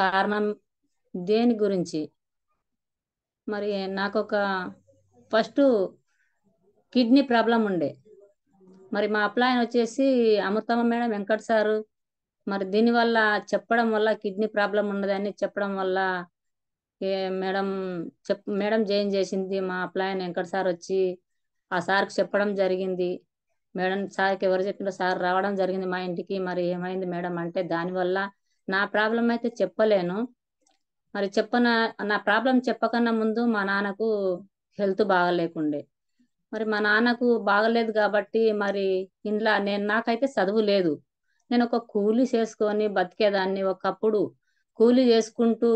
కారణం దేని గురించి? మరి నాకొక ఫస్ట్ కిడ్నీ ప్రాబ్లం ఉండే. మరి మా అప్లైన్ వచ్చేసి అమృతమ్మ మేడం, వెంకట్ సారు. మరి దీనివల్ల చెప్పడం వల్ల కిడ్నీ ప్రాబ్లం ఉన్నదని చెప్పడం వల్ల ఏ మేడం మేడం జాయిన్ చేసింది. మా అప్లైన్ వెంకట్ సార్ వచ్చి ఆ సార్కి చెప్పడం జరిగింది. మేడం సార్కి ఎవరు చెప్పిన సార్ రావడం జరిగింది మా ఇంటికి. మరి ఏమైంది మేడం అంటే, దానివల్ల నా ప్రాబ్లం అయితే చెప్పలేను. మరి నా ప్రాబ్లం చెప్పకన్నా ముందు మా నాన్నకు హెల్త్ బాగలేకుండే. మరి మా నాన్నకు బాగలేదు కాబట్టి మరి ఇంట్లో నాకైతే చదువు లేదు. నేను ఒక కూలి చేసుకొని బతికేదాన్ని. ఒకప్పుడు కూలి చేసుకుంటూ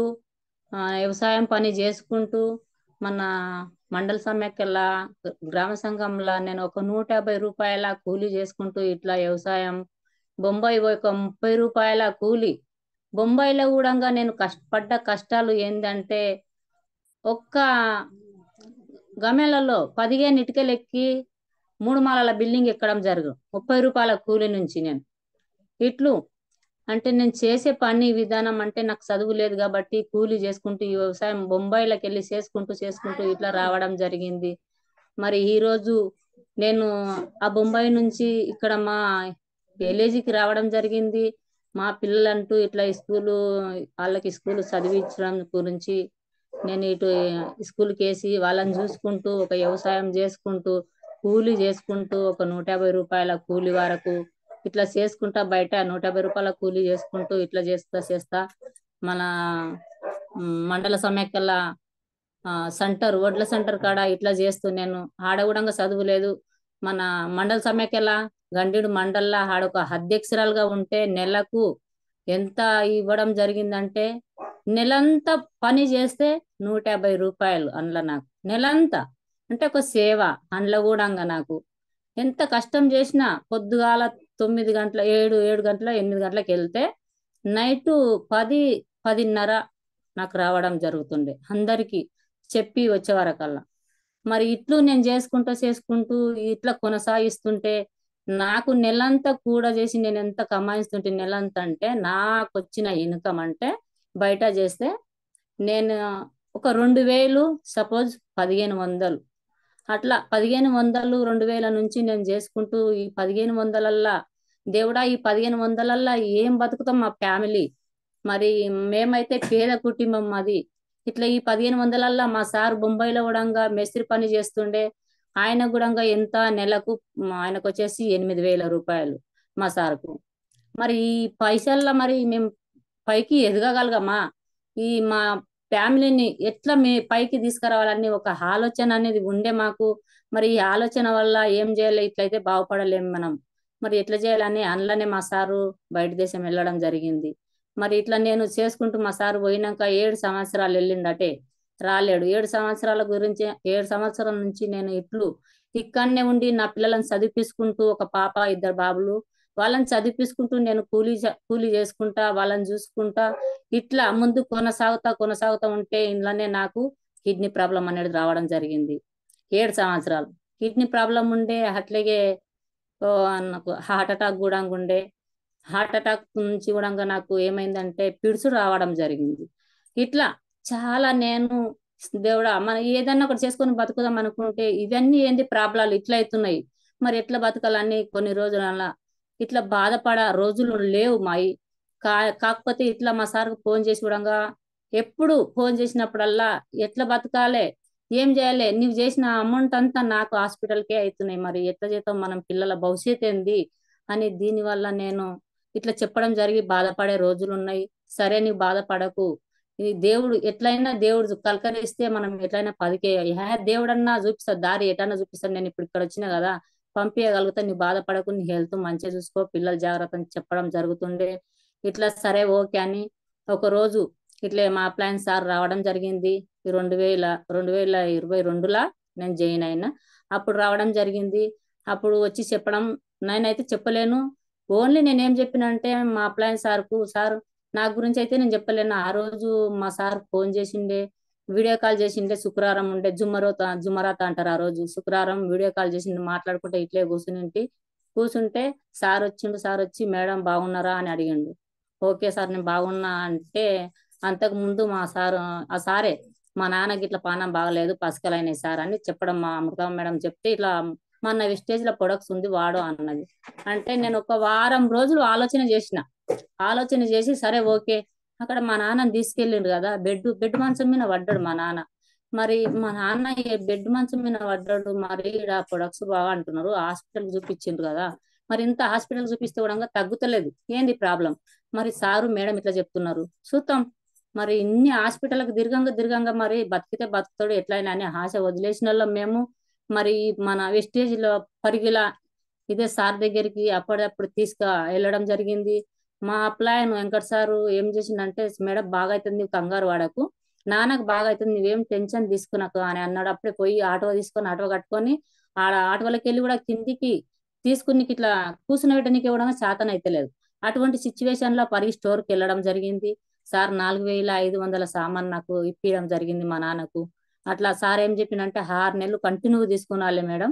వ్యవసాయం పని చేసుకుంటూ మన మండల సమైక్యలా గ్రామ సంఘంలా నేను ఒక 150 రూపాయల కూలి చేసుకుంటూ ఇట్లా వ్యవసాయం. బొంబాయి ఒక 30 రూపాయల కూలి. బొంబాయిలో కూడా నేను కష్టపడ్డ కష్టాలు ఏంటంటే, ఒక్క గమేలలో 15 ఇటుకలు ఎక్కి 3 మాలల బిల్డింగ్ ఎక్కడం జరుగు 30 రూపాయల కూలి నుంచి నేను ఇట్లు. అంటే నేను చేసే పని విధానం అంటే నాకు చదువు లేదు కాబట్టి కూలి చేసుకుంటూ ఈ వ్యవసాయం బొంబాయిలోకి వెళ్ళి చేసుకుంటూ ఇట్లా రావడం జరిగింది. మరి ఈ రోజు నేను ఆ బొంబాయి నుంచి ఇక్కడ మా విలేజ్కి రావడం జరిగింది. మా పిల్లలంటూ ఇట్లా వాళ్ళకి స్కూల్ చదివించడం గురించి నేను ఇటు స్కూల్కి వేసి వాళ్ళని చూసుకుంటూ ఒక వ్యవసాయం చేసుకుంటూ కూలి చేసుకుంటూ ఒక 150 రూపాయల కూలి వరకు ఇట్లా చేసుకుంటా బయట 150 రూపాయల కూలి చేసుకుంటూ ఇట్లా చేస్తా మన మండల సమైక్యల వడ్ల సెంటర్ కాడ ఇట్లా చేస్తూ నేను ఆడగూడంగా చదువు లేదు. మన మండల సమైక్యల గండీడు మండల్లా ఆడొక అధ్యక్షురాలుగా ఉంటే నెలకు ఎంత ఇవ్వడం జరిగిందంటే, నెలంతా పని చేస్తే 150 రూపాయలు అందులో నాకు నెలంతా. అంటే ఒక సేవ అందులో కూడా నాకు ఎంత కష్టం చేసినా పొద్దుగాల 9 గంటల 7 గంటల 8 గంటలకు వెళ్తే నైటు 10-10:30 నాకు రావడం జరుగుతుండే అందరికి చెప్పి వచ్చేవరకల్లా. మరి ఇట్లు నేను చేసుకుంటూ ఇట్లా కొనసాగిస్తుంటే నాకు నెలంతా కూడా చేసి నేను ఎంత కమాయిస్తుంటే నెలంతా అంటే నాకు వచ్చిన ఇన్కమ్ అంటే బయట చేస్తే నేను ఒక 2000 సపోజ్ 1500 అట్లా 1500 2000 నుంచి నేను చేసుకుంటూ ఈ 1500 దేవుడా ఈ 1500 ఏం బతుకుతాం మా ఫ్యామిలీ. మరి మేమైతే పేద కుటుంబం అది. ఇట్లా ఈ 1500 మా సార్ బొంబాయిలో కూడా మేస్త్రి పని చేస్తుండే. ఆయన కూడా ఎంత నెలకు ఆయనకు వచ్చేసి 8000 రూపాయలు మా సార్కు. మరి ఈ పైసల్లో మరి మేము పైకి ఎదగగలగమా? ఈ మా ఫ్యామిలీని ఎట్లా పైకి తీసుకురావాలని ఒక ఆలోచన అనేది ఉండే మాకు. మరి ఈ ఆలోచన వల్ల ఏం చేయాలి, ఇట్లయితే బాగుపడలేము మనం. మరి ఎట్లా చేయాలని అందులోనే మా సారు బయట దేశం వెళ్ళడం జరిగింది. మరి ఇట్లా నేను చేసుకుంటూ మా సారు పోయినాక 7 సంవత్సరాలు వెళ్ళిండటే రాలేడు. 7 సంవత్సరాల నుంచి నేను ఇక్కడనే ఉండి నా పిల్లలను చదివిపించుకుంటూ ఒక పాప 2 బాబులు వాళ్ళని చదివిపించుకుంటూ నేను కూలీ చేసుకుంటా వాళ్ళని చూసుకుంటా ఇట్లా ముందు కొనసాగుతా ఉంటే ఇంట్లోనే నాకు కిడ్నీ ప్రాబ్లం అనేది రావడం జరిగింది. 7 సంవత్సరాలు కిడ్నీ ప్రాబ్లం ఉండే. అట్లాగే నాకు హార్ట్ అటాక్ కూడా ఉండే. హార్ట్ అటాక్ నుంచి కూడా నాకు ఏమైందంటే పిడుసు రావడం జరిగింది. ఇట్లా చాలా నేను దేవుడా మనం ఏదన్నా ఒకటి చేసుకొని బతుకుదాం అనుకుంటే ఇవన్నీ ఏంది ప్రాబ్లాలు ఇట్లా అవుతున్నాయి. మరి ఎట్లా బతకాలని కొన్ని రోజుల ఇట్లా బాధపడ రోజులు లేవు మాయి. కాకపోతే ఇట్లా మా సార్కు ఫోన్ చేసి కూడా ఎప్పుడు ఫోన్ చేసినప్పుడల్లా ఎట్లా బతకాలే ఏం చేయాలి, నువ్వు చేసిన అమౌంట్ అంతా నాకు హాస్పిటల్కే అవుతున్నాయి, మరి ఎట్లా చేద్దాం, మనం పిల్లల భవిష్యత్ ఏంది అని దీనివల్ల నేను ఇట్లా చెప్పడం జరిగి బాధపడే రోజులు ఉన్నాయి. సరే నీవు బాధపడకు, ఈ దేవుడు ఎట్లయినా దేవుడు కలకరిస్తే మనం ఎట్లయినా పదికే దేవుడన్నా చూపిస్తాడు దారి, ఎటన్నా చూపిస్తాడు. నేను ఇప్పుడు ఇక్కడ వచ్చినా కదా పంపించగలుగుతా, నీ బాధపడకు, నీ హెల్త్ మంచిగా చూసుకో, పిల్లలు జాగ్రత్త అని చెప్పడం జరుగుతుండే. ఇట్లా సరే ఓకే అని ఒక రోజు ఇట్లే మా అప్లయన్స్ సార్ రావడం జరిగింది. 2022లా నేను జాయిన్ అయినా. అప్పుడు రావడం జరిగింది. అప్పుడు వచ్చి చెప్పడం నేనైతే చెప్పలేను. ఓన్లీ నేనేం చెప్పినంటే మా అప్లయన్స్ సార్కు, సార్ నా గురించి అయితే నేను చెప్పలేను. ఆ రోజు మా సార్ ఫోన్ చేసిండే, వీడియో కాల్ చేసిండే. శుక్రవారం ఉండే జుమరాత అంటారు. ఆ రోజు శుక్రవారం వీడియో కాల్ చేసిండు. మాట్లాడుకుంటే ఇట్లే కూర్చుంటే సార్ వచ్చి మేడం బాగున్నారా అని అడిగిండు. ఓకే సార్ నేను బాగున్నా అంటే అంతకు ముందు మా సార్ ఆ సారే మా నాన్నకి ఇట్లా పానం బాగలేదు పసకలైనాయి సార్ అని చెప్పడం మా అమృతం మేడం చెప్తే ఇట్లా మన విస్టేజ్ లో ప్రొడక్ట్స్ ఉంది వాడు అన్నది. అంటే నేను ఒక వారం రోజులు ఆలోచన చేసి సరే ఓకే అక్కడ మా నాన్నని తీసుకెళ్ళిండు కదా, బెడ్ మంచం మీద పడ్డాడు మా నాన్న. మరి మా నాన్న బెడ్ మంచం మీద పడ్డాడు, మరి ఈడ ప్రొడక్ట్స్ బాగా అంటున్నారు, హాస్పిటల్ చూపించిండ్రు కదా, మరి ఇంత హాస్పిటల్ చూపిస్తే కూడా తగ్గుతలేదు, ఏంది ప్రాబ్లం? మరి సారు మేడం ఇట్లా చెప్తున్నారు, చూద్దాం. మరి ఇన్ని హాస్పిటల్కి తిరగంగా మరి బతికితే బతుకుతాడు ఎట్లయినా అని ఆశ వదిలేసిన వాళ్ళం మేము. మరి మన వెస్టేజ్ లో పరిగిల ఇదే సార్ దగ్గరికి అప్పుడప్పుడు వెళ్ళడం జరిగింది. మా అప్లాయన్ వెంకట సారు ఏం చేసిందంటే, మేడం బాగా అవుతుంది కంగారు వాడకు, నాన్నకు బాగా అవుతుంది నువ్వేం టెన్షన్ తీసుకున్నాకు అని అన్నాడు. అప్పుడే పోయి ఆటో తీసుకొని ఆటో కట్టుకొని ఆటోలకి వెళ్ళి కూడా కిందికి తీసుకుని ఇట్లా కూర్చుని కూడా శాతం అయితే లేదు. అటువంటి సిచ్యువేషన్ లో పరిగి స్టోర్కి వెళ్ళడం జరిగింది. సార్ 4,500 సామాన్ నాకు ఇప్పించడం జరిగింది మా నాన్నకు. అట్లా సార్ ఏం చెప్పినంటే 6 నెలలు కంటిన్యూ తీసుకున్నాలే మేడం,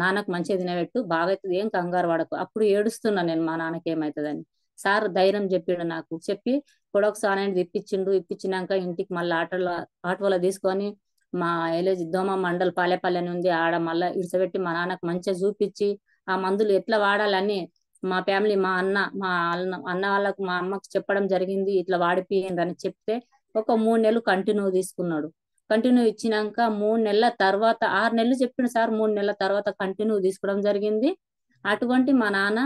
నాన్నకు మంచిగా తినబెట్టు బాగా అవుతుంది ఏం కంగారు పడకు. అప్పుడు ఏడుస్తున్నా నేను మా నాన్నకి ఏమవుతుందని. సార్ ధైర్యం చెప్పిండు నాకు, చెప్పి ప్రొడక్ట్స్ అనేది ఇప్పించినాక ఇంటికి మళ్ళీ ఆటోలో తీసుకొని మా ఎలేజ్ దోమ మండల్ పాలేపల్లి అని ఉంది ఆడ మళ్ళీ ఇడిసబెట్టి మా నాన్నకు మంచిగా చూపించి ఆ మందులు ఎట్లా వాడాలని మా ఫ్యామిలీ మా అన్న వాళ్ళకు మా అమ్మకు చెప్పడం జరిగింది. ఇట్లా వాడిపోయింది అని చెప్తే ఒక 3 నెలలు కంటిన్యూ తీసుకున్నాడు. కంటిన్యూ ఇచ్చినాక 3 నెలల తర్వాత 6 నెలలు చెప్పిండు సార్, 3 నెలల తర్వాత కంటిన్యూ తీసుకోవడం జరిగింది. అటువంటి మా నాన్న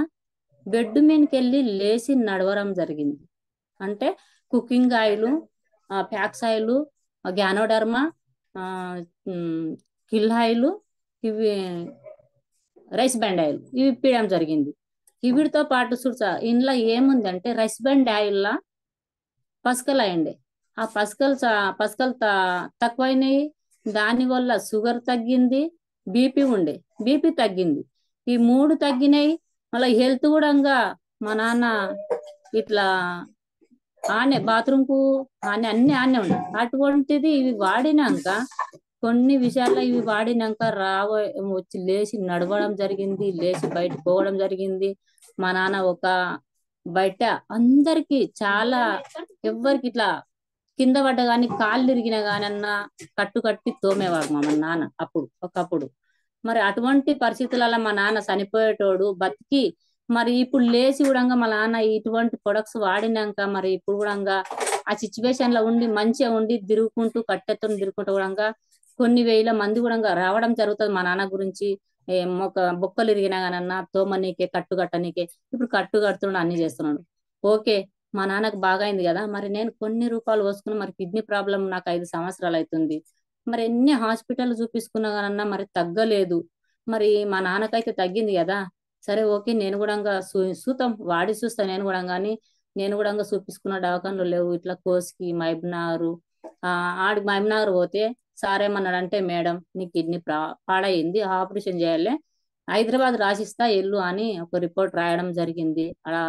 బెడ్ మీదకి వెళ్ళి లేచి నడవడం జరిగింది. అంటే cooking oil, packs oil, ganoderma, kill oil, ఇవి రైస్ బ్యాండ్ ఆయిల్ ఇవి ఇప్పించడం జరిగింది. వీటితో పాటు చూసా ఇంట్లో ఏముందంటే రైస్ బ్యాండ్ ఆయిల్ పసకలు అయ్యండి. ఆ పసకలు తక్కువైనాయి, దానివల్ల షుగర్ తగ్గింది, బీపీ తగ్గింది. ఈ 3 తగ్గినాయి. మళ్ళీ హెల్త్ కూడా మా నాన్న ఇట్లా బాత్రూమ్ కు అన్ని ఆనే ఉన్నాయి. అటువంటిది ఇవి వాడినాక కొన్ని విషయాల్లో ఇవి వాడినాక వచ్చి లేచి నడవడం జరిగింది, లేచి బయట పోవడం జరిగింది. మా నాన్న బయట అందరికి చాలా ఎవ్వరికి ఇట్లా కింద పడ్డ గాని కాళ్ళు ఇరిగిన గానన్నా కట్టి తోమేవాడు మా నాన్న ఒకప్పుడు. మరి అటువంటి పరిస్థితులలో మా నాన్న చనిపోయేటోడు బతికి మరి ఇప్పుడు లేచి కూడా మా నాన్న ఇటువంటి ప్రొడక్ట్స్ వాడినాక మరి ఇప్పుడు కూడా ఆ సిచ్యువేషన్ లో ఉండి మంచిగా ఉండి కట్టెతో తిరుగుకుంటూ కూడా కొన్ని వేల మంది కూడా రావడం జరుగుతుంది మా నాన్న గురించి. బొక్కలు ఇరిగినా గానన్నా తోమనీకే కట్టనీకే ఇప్పుడు కడుతున్నాడు, అన్ని చేస్తున్నాడు. ఓకే మా నాన్నకు బాగా అయింది కదా, మరి నేను కొన్ని రూపాయలు పోసుకుని మరి కిడ్నీ ప్రాబ్లం నాకు 5 సంవత్సరాలు అవుతుంది. మరి ఎన్ని హాస్పిటల్ చూపించుకున్నా కానన్నా మరి తగ్గలేదు. మరి మా నాన్నకైతే తగ్గింది కదా, సరే ఓకే నేను కూడా చూస్తాం వాడి చూస్తా నేను కూడా. కానీ నేను కూడా చూపించుకున్న దవాఖానలు లేవు ఇట్లా కోసికి మహబూబ్నగర్ పోతే సార్ ఏమన్నాడంటే, మేడం నీ కిడ్నీ పాడైంది, ఆపరేషన్ చేయాలి, హైదరాబాద్ రాసిస్తా ఎల్లు అని ఒక రిపోర్ట్ రాయడం జరిగింది. అలా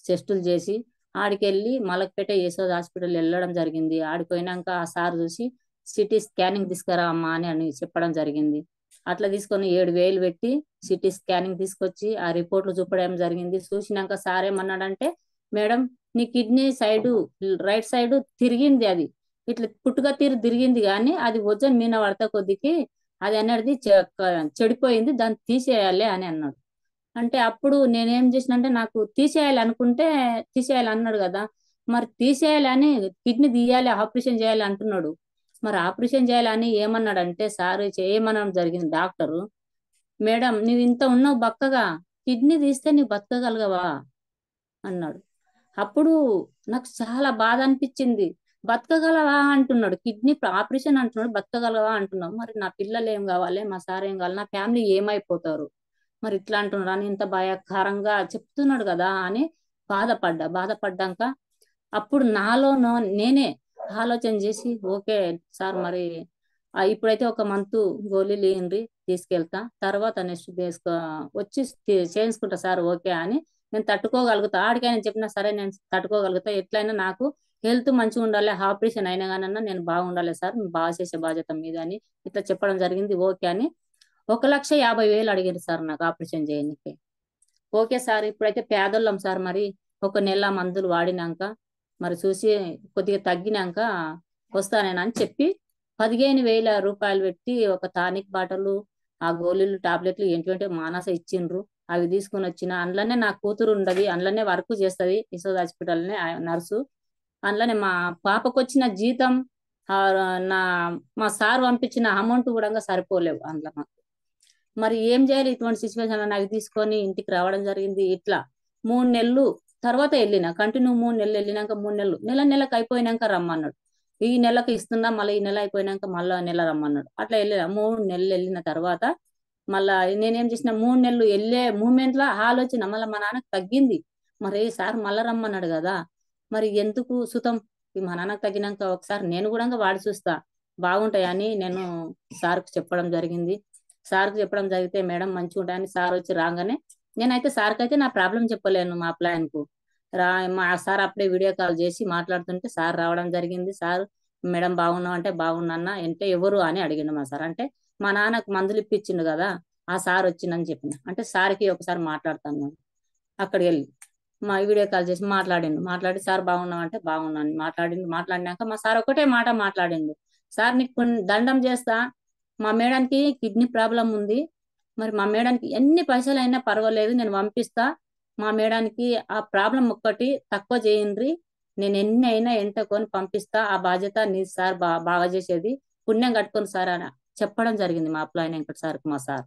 టెస్టులు చేసి ఆడికెళ్ళి మలక్పేట యశోద హాస్పిటల్ వెళ్ళడం జరిగింది. ఆడిపోయినాక ఆ సార్ చూసి సిటీ స్కానింగ్ తీసుకురా అమ్మా అని చెప్పడం జరిగింది. అట్లా తీసుకొని 7,000 పెట్టి సిటీ స్కానింగ్ తీసుకొచ్చి ఆ రిపోర్ట్లు చూపడం జరిగింది. చూసినాక సార్ ఏమన్నాడంటే, మేడం నీ కిడ్నీ రైట్ సైడ్ తిరిగింది, అది ఇట్లా పుట్టుగా తిరిగింది కానీ అది వజన్ మీన పడతా కొద్దికి అది అనేది చెడిపోయింది, దాన్ని తీసేయాలి అని అన్నాడు. అంటే అప్పుడు నేనేం చేసినంటే నాకు తీసేయాలి అన్నాడు కదా, మరి తీసేయాలని కిడ్నీ తీయాలి ఆపరేషన్ చేయాలి అంటున్నాడు. మరి ఆపరేషన్ చేయాలని ఏమన్నాడంటే సార్ చేయమనడం జరిగింది డాక్టరు, మేడం నువ్వు ఇంత ఉన్నావు బక్కగా, కిడ్నీ తీస్తే నువ్వు బతకగలగవా అన్నాడు. అప్పుడు నాకు చాలా బాధ అనిపించింది. బతకగలవా అంటున్నాడు, కిడ్నీ ఆపరేషన్ అంటున్నాడు, బతకగలవా అంటున్నాడు. మరి నా పిల్లలు ఏం కావాలి, మా సార్ ఏం కావాలి, నా ఫ్యామిలీ ఏమైపోతారు, మరి ఇట్లా అంటున్నాడు అని ఇంత భయంకరంగా చెప్తున్నాడు కదా అని బాధపడ్డాక అప్పుడు నేనే ఆలోచన చేసి ఓకే సార్ మరి ఇప్పుడైతే ఒక మంత్ గోళీలు ఇయ్యండి తీసుకెళ్తా, తర్వాత నెక్స్ట్ వచ్చి చేయించుకుంటా సార్ ఓకే అని. నేను తట్టుకోగలుగుతా, ఆడికైనా చెప్పినా సరే నేను తట్టుకోగలుగుతా, ఎట్లయినా నాకు హెల్త్ మంచిగా ఉండాలి, ఆపరేషన్ అయినా కానీ నేను బాగుండాలి సార్, బాగా చేసే బాధ్యత మీద అని ఇట్లా చెప్పడం జరిగింది. ఓకే అని 1,50,000 అడిగారు సార్ నాకు ఆపరేషన్ చేయడానికి. ఓకే సార్ ఇప్పుడైతే పేదోళ్ళం సార్, మరి ఒక నెల మందులు వాడినాక మరి చూసి కొద్దిగా తగ్గినాక వస్తానేనని చెప్పి 15,000 రూపాయలు పెట్టి ఒక టానిక్ బాటలు, ఆ గోళీలు టాబ్లెట్లు ఏంటంటే మానస ఇచ్చిండ్రు. అవి తీసుకొని వచ్చిన. అందులోనే నా కూతురు ఉండదు, అందులోనే వర్క్ చేస్తుంది యశోద హాస్పిటల్నే నర్సు. అందులోనే మా పాపకు వచ్చిన జీతం, ఆ, నా మా సార్ పంపించిన అమౌంట్ కూడా సరిపోలేవు అందులో మాకు. మరి ఏం చేయాలి ఇటువంటి సిచ్యువేషన్? అవి తీసుకొని ఇంటికి రావడం జరిగింది. ఇట్లా 3 నెలలు తర్వాత వెళ్ళిన, కంటిన్యూ 3 నెలలు వెళ్ళినాక 3 నెలలు, నెలకు అయిపోయినాక రమ్మన్నాడు. ఈ నెలకు ఇస్తున్నా, మళ్ళీ ఈ నెల అయిపోయినాక మళ్ళా నెల రమ్మన్నాడు. అట్లా వెళ్ళిన 3 నెలలు వెళ్ళిన తర్వాత మళ్ళా నేనేం చేసిన, 3 నెలలు వెళ్ళే మూమెంట్ లో ఆలోచన మళ్ళీ మా నాన్నకు తగ్గింది. మరి సార్ మళ్ళా రమ్మన్నాడు కదా, మరి ఎందుకు సుతం ఈ మా నాన్నకు తగ్గినాక ఒకసారి నేను కూడా వాడి చూస్తా బాగుంటాయని నేను సార్కి చెప్పడం జరిగింది. సార్కి చెప్పడం జరిగితే మేడం మంచిగా ఉంటాయని సార్ వచ్చి రాగానే, నేనైతే సార్కి అయితే నా ప్రాబ్లం చెప్పలేను మా ప్లాన్ కు. మా సార్ అప్పుడే వీడియో కాల్ చేసి మాట్లాడుతుంటే సార్ రావడం జరిగింది. సార్ మేడం బాగున్నావు అంటే బాగున్నా అంటే ఎవరు అని అడిగిండు మా సార్. అంటే మా నాన్నకు మందులు ఇప్పించిండు కదా ఆ సార్ వచ్చిందని చెప్పిన. అంటే సార్కి ఒకసారి మాట్లాడతాను అక్కడికి వెళ్ళి మా వీడియో కాల్ చేసి మాట్లాడి సార్ బాగున్నావు అంటే బాగున్నాను మాట్లాడినాక మా సార్ ఒకటే మాట మాట్లాడిండు. సార్ నీకు దండం చేస్తా, మా మేడానికి కిడ్నీ ప్రాబ్లం ఉంది, మరి మా మేడానికి ఎన్ని పైసలు అయినా పర్వాలేదు నేను పంపిస్తా, మా మేడానికి ఆ ప్రాబ్లం ఒక్కటి తక్కువ చేయండి, నేను ఎన్ని అయినా ఎంటకొని పంపిస్తా, ఆ బాధ్యత నీ సార్ బాగా చేసేది, పుణ్యం కట్టుకొని సార్ అని చెప్పడం జరిగింది మా అప్లైన్ వెంకట సార్కి మా సార్.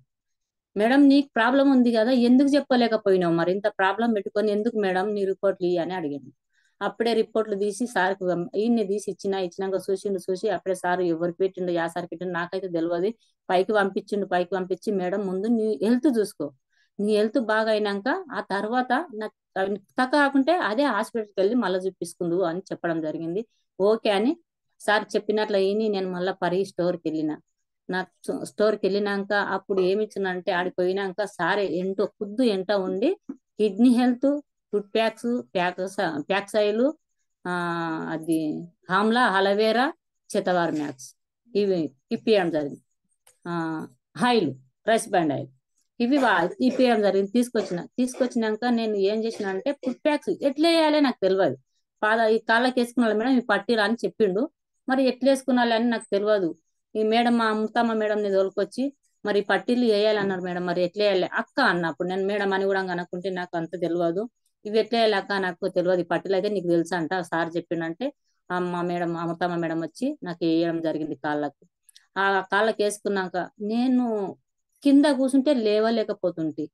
మేడం నీకు ప్రాబ్లం ఉంది కదా ఎందుకు చెప్పలేకపోయినావు, మరి ఇంత ప్రాబ్లం పెట్టుకొని ఎందుకు మేడం నీ రిపోర్ట్లు అని అడిగాను. అప్పుడే రిపోర్ట్లు తీసి సార్కి ఈయన్ని తీసి ఇచ్చినాక చూసి అప్పుడే సార్ ఎవరు పెట్టిండు యా సార్ పెట్టిండు నాకైతే తెలియదు, పైకి పంపించి మేడం ముందు నీ హెల్త్ చూసుకో, నీ హెల్త్ బాగా అయినాక ఆ తర్వాత నాకు తక్కువ కాకుంటే అదే హాస్పిటల్కి వెళ్ళి మళ్ళీ చూపించుకుందు అని చెప్పడం జరిగింది. ఓకే అని సార్ చెప్పినట్లు అయ్యి నేను మళ్ళీ స్టోర్కి వెళ్ళిన. నా స్టోర్కి వెళ్ళినాక అప్పుడు ఏమి ఇచ్చినంటే ఆడికి పోయినాక సారే ఎంటో ఎంట ఉండి kidney health, food packs oil, అది ఆమ్లా అలవేరా చెతవార్ మ్యాక్స్ ఇవి ఇప్పియడం జరిగింది. ఆయిల్ రైస్ బ్యాండ్ ఆయిల్ ఇవి ఇప్పియడం జరిగింది. తీసుకొచ్చినాక నేను ఏం చేసిన అంటే ఫుడ్ ప్యాక్స్ ఎట్లా వేయాలి నాకు తెలియదు. ఈ కాళ్ళకి వేసుకున్నా మేడం ఈ పట్టీరా అని చెప్పిండు, మరి ఎట్లా వేసుకున్నాలి అని నాకు తెలియదు. ఈ మేడం మా ముత్తమ్మ మేడం ని తోలుకొచ్చి మరి పట్టీలు వేయాలన్నారు మేడం, మరి ఎట్లా వేయాలి అక్క అన్నప్పుడు నేను మేడం అని కూడా అనుకుంటే నాకు అంత తెలియదు, ఇవి ఎట్లా వేయాలి అక్క నాకు తెలియదు, ఈ పట్టీలు అయితే నీకు తెలుసా అంట సార్ చెప్పిండంటే మా మేడం ముత్తమ్మ మేడం వచ్చి నాకు వేయడం జరిగింది కాళ్ళకు. ఆ కాళ్ళకి వేసుకున్నాక నేను కింద కూర్చుంటే లేవలేకపోతుంటే,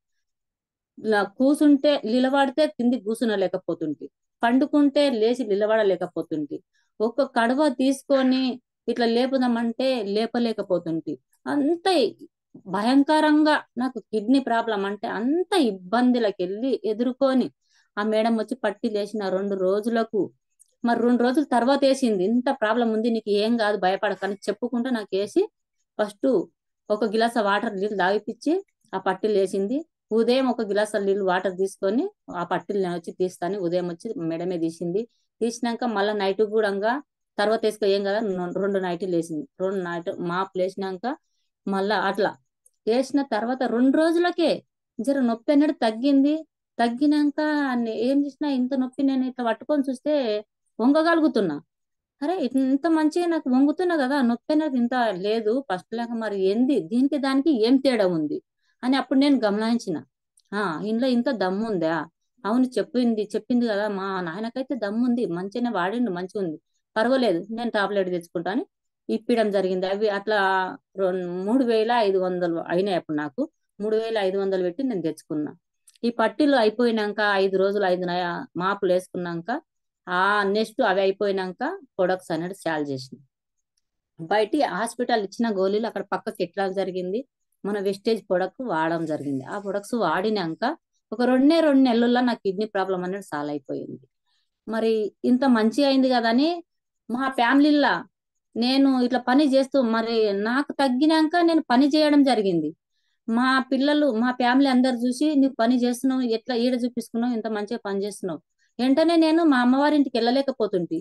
కూసుంటే నిలబడితే కింది కూర్చునలేకపోతుంటే, పండుకుంటే లేచి నిలబడలేకపోతుంటే, ఒక్క కడవ తీసుకొని ఇట్లా లేపుదామంటే లేపలేకపోతుంటే, అంత భయంకరంగా నాకు కిడ్నీ ప్రాబ్లం అంటే అంత ఇబ్బందులకు వెళ్ళి ఎదుర్కొని ఆ మేడం వచ్చి పట్టి లేచిన 2 రోజులకు, మరి 2 రోజుల తర్వాత వేసింది. ఇంత ప్రాబ్లం ఉంది నీకు ఏం కాదు భయపడకని చెప్పుకుంటే నాకు వేసి ఫస్ట్ ఒక గిలాస వాటర్ నీళ్ళు తాగిపిచ్చి ఆ పట్టీలు వేసింది. ఉదయం ఒక గిలాస నీళ్ళు వాటర్ తీసుకొని ఆ పట్టీలు వచ్చి తీస్తాను, ఉదయం వచ్చి మేడమే తీసినాక మళ్ళీ నైట్ కూడా తర్వాత వేసుకో ఏం కదా 2 నైట్లు వేసింది. 2 నైట్ మాపు వేసినాక మళ్ళా అట్లా వేసిన తర్వాత 2 రోజులకే జర నొప్పి అనేది తగ్గింది. తగ్గినాక ఏం చేసినా ఇంత నొప్పి నేను ఇట్లా పట్టుకొని చూస్తే వంగగలుగుతున్నా. అరే ఇంత మంచిగా నాకు వంగుతున్నా కదా నొప్పి అనేది ఇంత లేదు ఫస్ట్ లాగా, మరి ఏంది దీనికి దానికి ఏం తేడా ఉంది అని అప్పుడు నేను గమనించిన. ఇంట్లో ఇంత దమ్ము ఉందా, అవును చెప్పింది కదా మా నాయనకైతే దమ్ము ఉంది, మంచిగానే వాడిండు మంచిగా ఉంది, పర్వాలేదు నేను టాబ్లెట్ తెచ్చుకుంటాను ఇప్పించడం జరిగింది. అవి అట్లా 3,500 అయినాయి అప్పుడు నాకు. 3,500 పెట్టి నేను తెచ్చుకున్నా. ఈ పట్టీలు అయిపోయినాక 5 రోజులు 5 మాపులు వేసుకున్నాక నెక్స్ట్ అవి అయిపోయినాక ప్రొడక్ట్స్ అనేది సేల్ చేసింది. బయట హాస్పిటల్ ఇచ్చిన గోళీలు అక్కడ పక్కకి ఎట్టడం జరిగింది, మన వెస్టేజ్ ప్రొడక్ట్ వాడడం జరిగింది. ఆ ప్రొడక్ట్స్ వాడినాక ఒక 2 నెలల్లో నా కిడ్నీ ప్రాబ్లం అనేది సాల్వ్ అయిపోయింది. మరి ఇంత మంచి అయింది కదని మా ఫ్యామిలీలా నేను ఇట్లా పని చేస్తూ మరి నాకు తగ్గినాక నేను పని చేయడం జరిగింది. మా పిల్లలు మా ఫ్యామిలీ అందరు చూసి నువ్వు పని చేస్తున్నావు ఎట్లా ఈడ చూపిస్తున్నావు ఇంత మంచిగా పని చేస్తున్నావు. వెంటనే నేను మా అమ్మవారి ఇంటికి వెళ్ళలేకపోతుంటే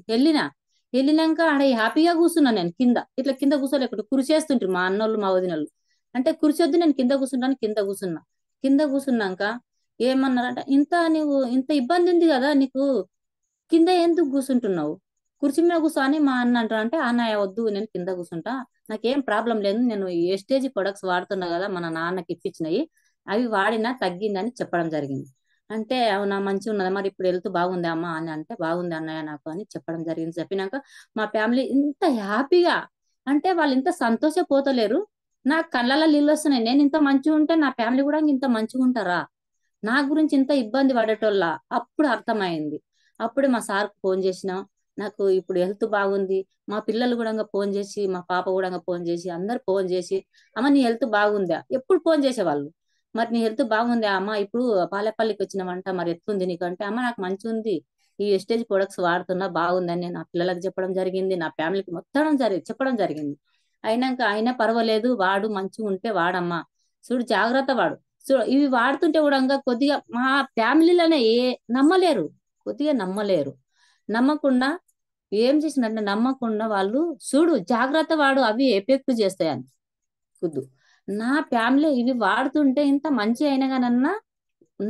వెళ్ళినాక ఆడ హ్యాపీగా కూర్చున్నా, నేను కింద కూర్చోలేకపోతే కురిచేస్తుంటే మా అన్నోళ్ళు మా వదినోళ్ళు అంటే కురిచొద్దు నేను కింద కూర్చుంటాను, కింద కూర్చున్నాక ఏమన్నారంట, నువ్వు ఇంత ఇబ్బంది ఉంది కదా నీకు, కింద ఎందుకు కూర్చుంటున్నావు, కుర్చీ మీద కూర్చో అని మా అన్న అంటారు. అంటే అన్నయ్య వద్దు, నేను కింద కూర్చుంటా, నాకేం ప్రాబ్లం లేదు, నేను ఎస్టేజ్ ప్రొడక్ట్స్ వాడుతున్నా కదా, మన నాన్నకి ఇప్పించినవి, అవి వాడినా తగ్గిందని చెప్పడం జరిగింది. అంటే అవునా, మంచిగా ఉన్నదా, మరి ఇప్పుడు హెల్త్ బాగుంది అమ్మ అని అంటే, బాగుంది అన్నయ్య నాకు అని చెప్పడం జరిగింది. చెప్పినాక మా ఫ్యామిలీ ఇంత హ్యాపీగా, అంటే వాళ్ళు ఇంత సంతోషపోతలేరు, నా కళ్ళలో నీళ్ళు వస్తున్నాయి. నేను ఇంత మంచిగా ఉంటే నా ఫ్యామిలీ కూడా ఇంత మంచిగా ఉంటారా, నా గురించి ఇంత ఇబ్బంది పడేటోళ్ళ, అప్పుడు అర్థమైంది. అప్పుడే మా సార్కి ఫోన్ చేసిన, నాకు ఇప్పుడు హెల్త్ బాగుంది, మా పిల్లలు కూడా ఫోన్ చేసి, మా పాప కూడా ఫోన్ చేసి, అందరు ఫోన్ చేసి, అమ్మ నీ హెల్త్ బాగుందా, ఎప్పుడు ఫోన్ చేసేవాళ్ళు, మరి నీ హెల్త్ బాగుందా అమ్మ, ఇప్పుడు పాలపల్లికి వచ్చినావంట, మరి ఎట్లుంది నీకు అంటే, అమ్మ నాకు మంచి ఉంది, ఈ ఎస్టేజ్ ప్రొడక్ట్స్ వాడుతున్నా బాగుందని నేను నా పిల్లలకు చెప్పడం జరిగింది, నా ఫ్యామిలీకి మొత్తం చెప్పడం జరిగింది. అయినాక అయినా పర్వాలేదు, వాడు మంచిగా ఉంటే వాడమ్మా, చూడు జాగ్రత్త వాడు, సో ఇవి వాడుతుంటే కూడా కొద్దిగా మా ఫ్యామిలీలోనే నమ్మలేరు, కొద్దిగా నమ్మలేరు. నమ్మకుండా ఏం చేసిందంటే, నమ్మకుండా వాళ్ళు చూడు జాగ్రత్త వాడు, అవి ఎఫెక్ట్ చేస్తాయని కుద్దు, నా ఫ్యామిలీ ఇవి వాడుతుంటే ఇంత మంచి అయినా కానన్నా,